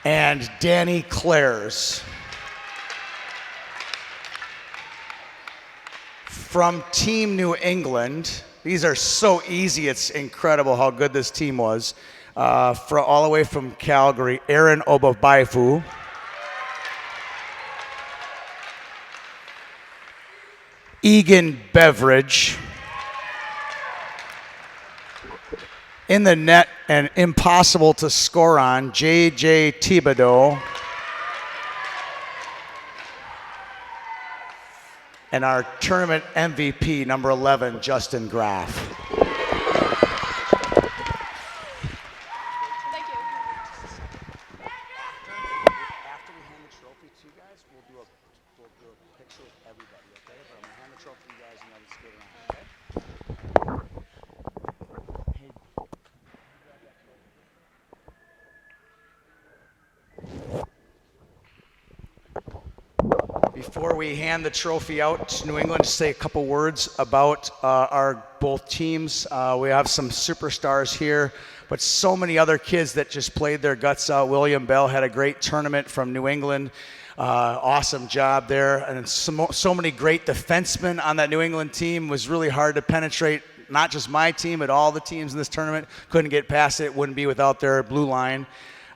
and Danny Clares. From Team New England, these are so easy, it's incredible how good this team was. All the way from Calgary, Aaron Obabaifu. Egan Beveridge. In the net and impossible to score on, J.J. Thibodeau. And our tournament MVP, number 11, Justin Graff. Before we hand the trophy out to New England, just say a couple words about our both teams. We have some superstars here, but so many other kids that just played their guts out. William Bell had a great tournament from New England. Awesome job there. And so many great defensemen on that New England team. It was really hard to penetrate, not just my team, but all the teams in this tournament. Couldn't get past it. Wouldn't be without their blue line.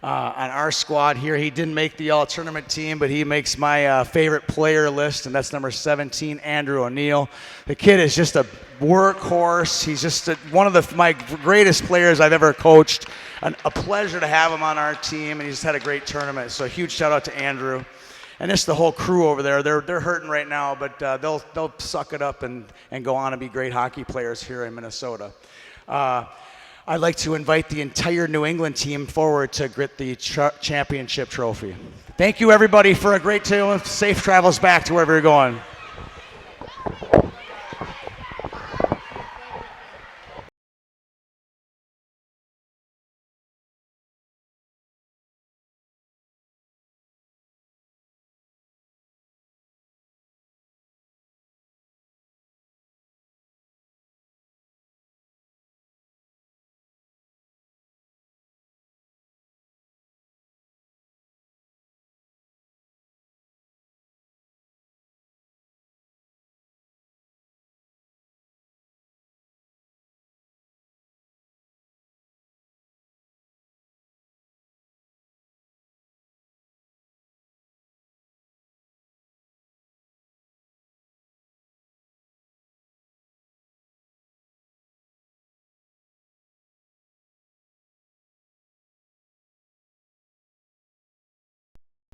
On our squad here, he didn't make the all-tournament team, but he makes my favorite player list, and that's number 17, Andrew O'Neill. The kid is just a workhorse. He's just one of my greatest players I've ever coached. A pleasure to have him on our team, and he's had a great tournament. So a huge shout-out to Andrew. And just the whole crew over there. They're hurting right now, but they'll suck it up and go on and be great hockey players here in Minnesota. I'd like to invite the entire New England team forward to get the championship trophy. Thank you, everybody, for a great day. Safe travels back to wherever you're going.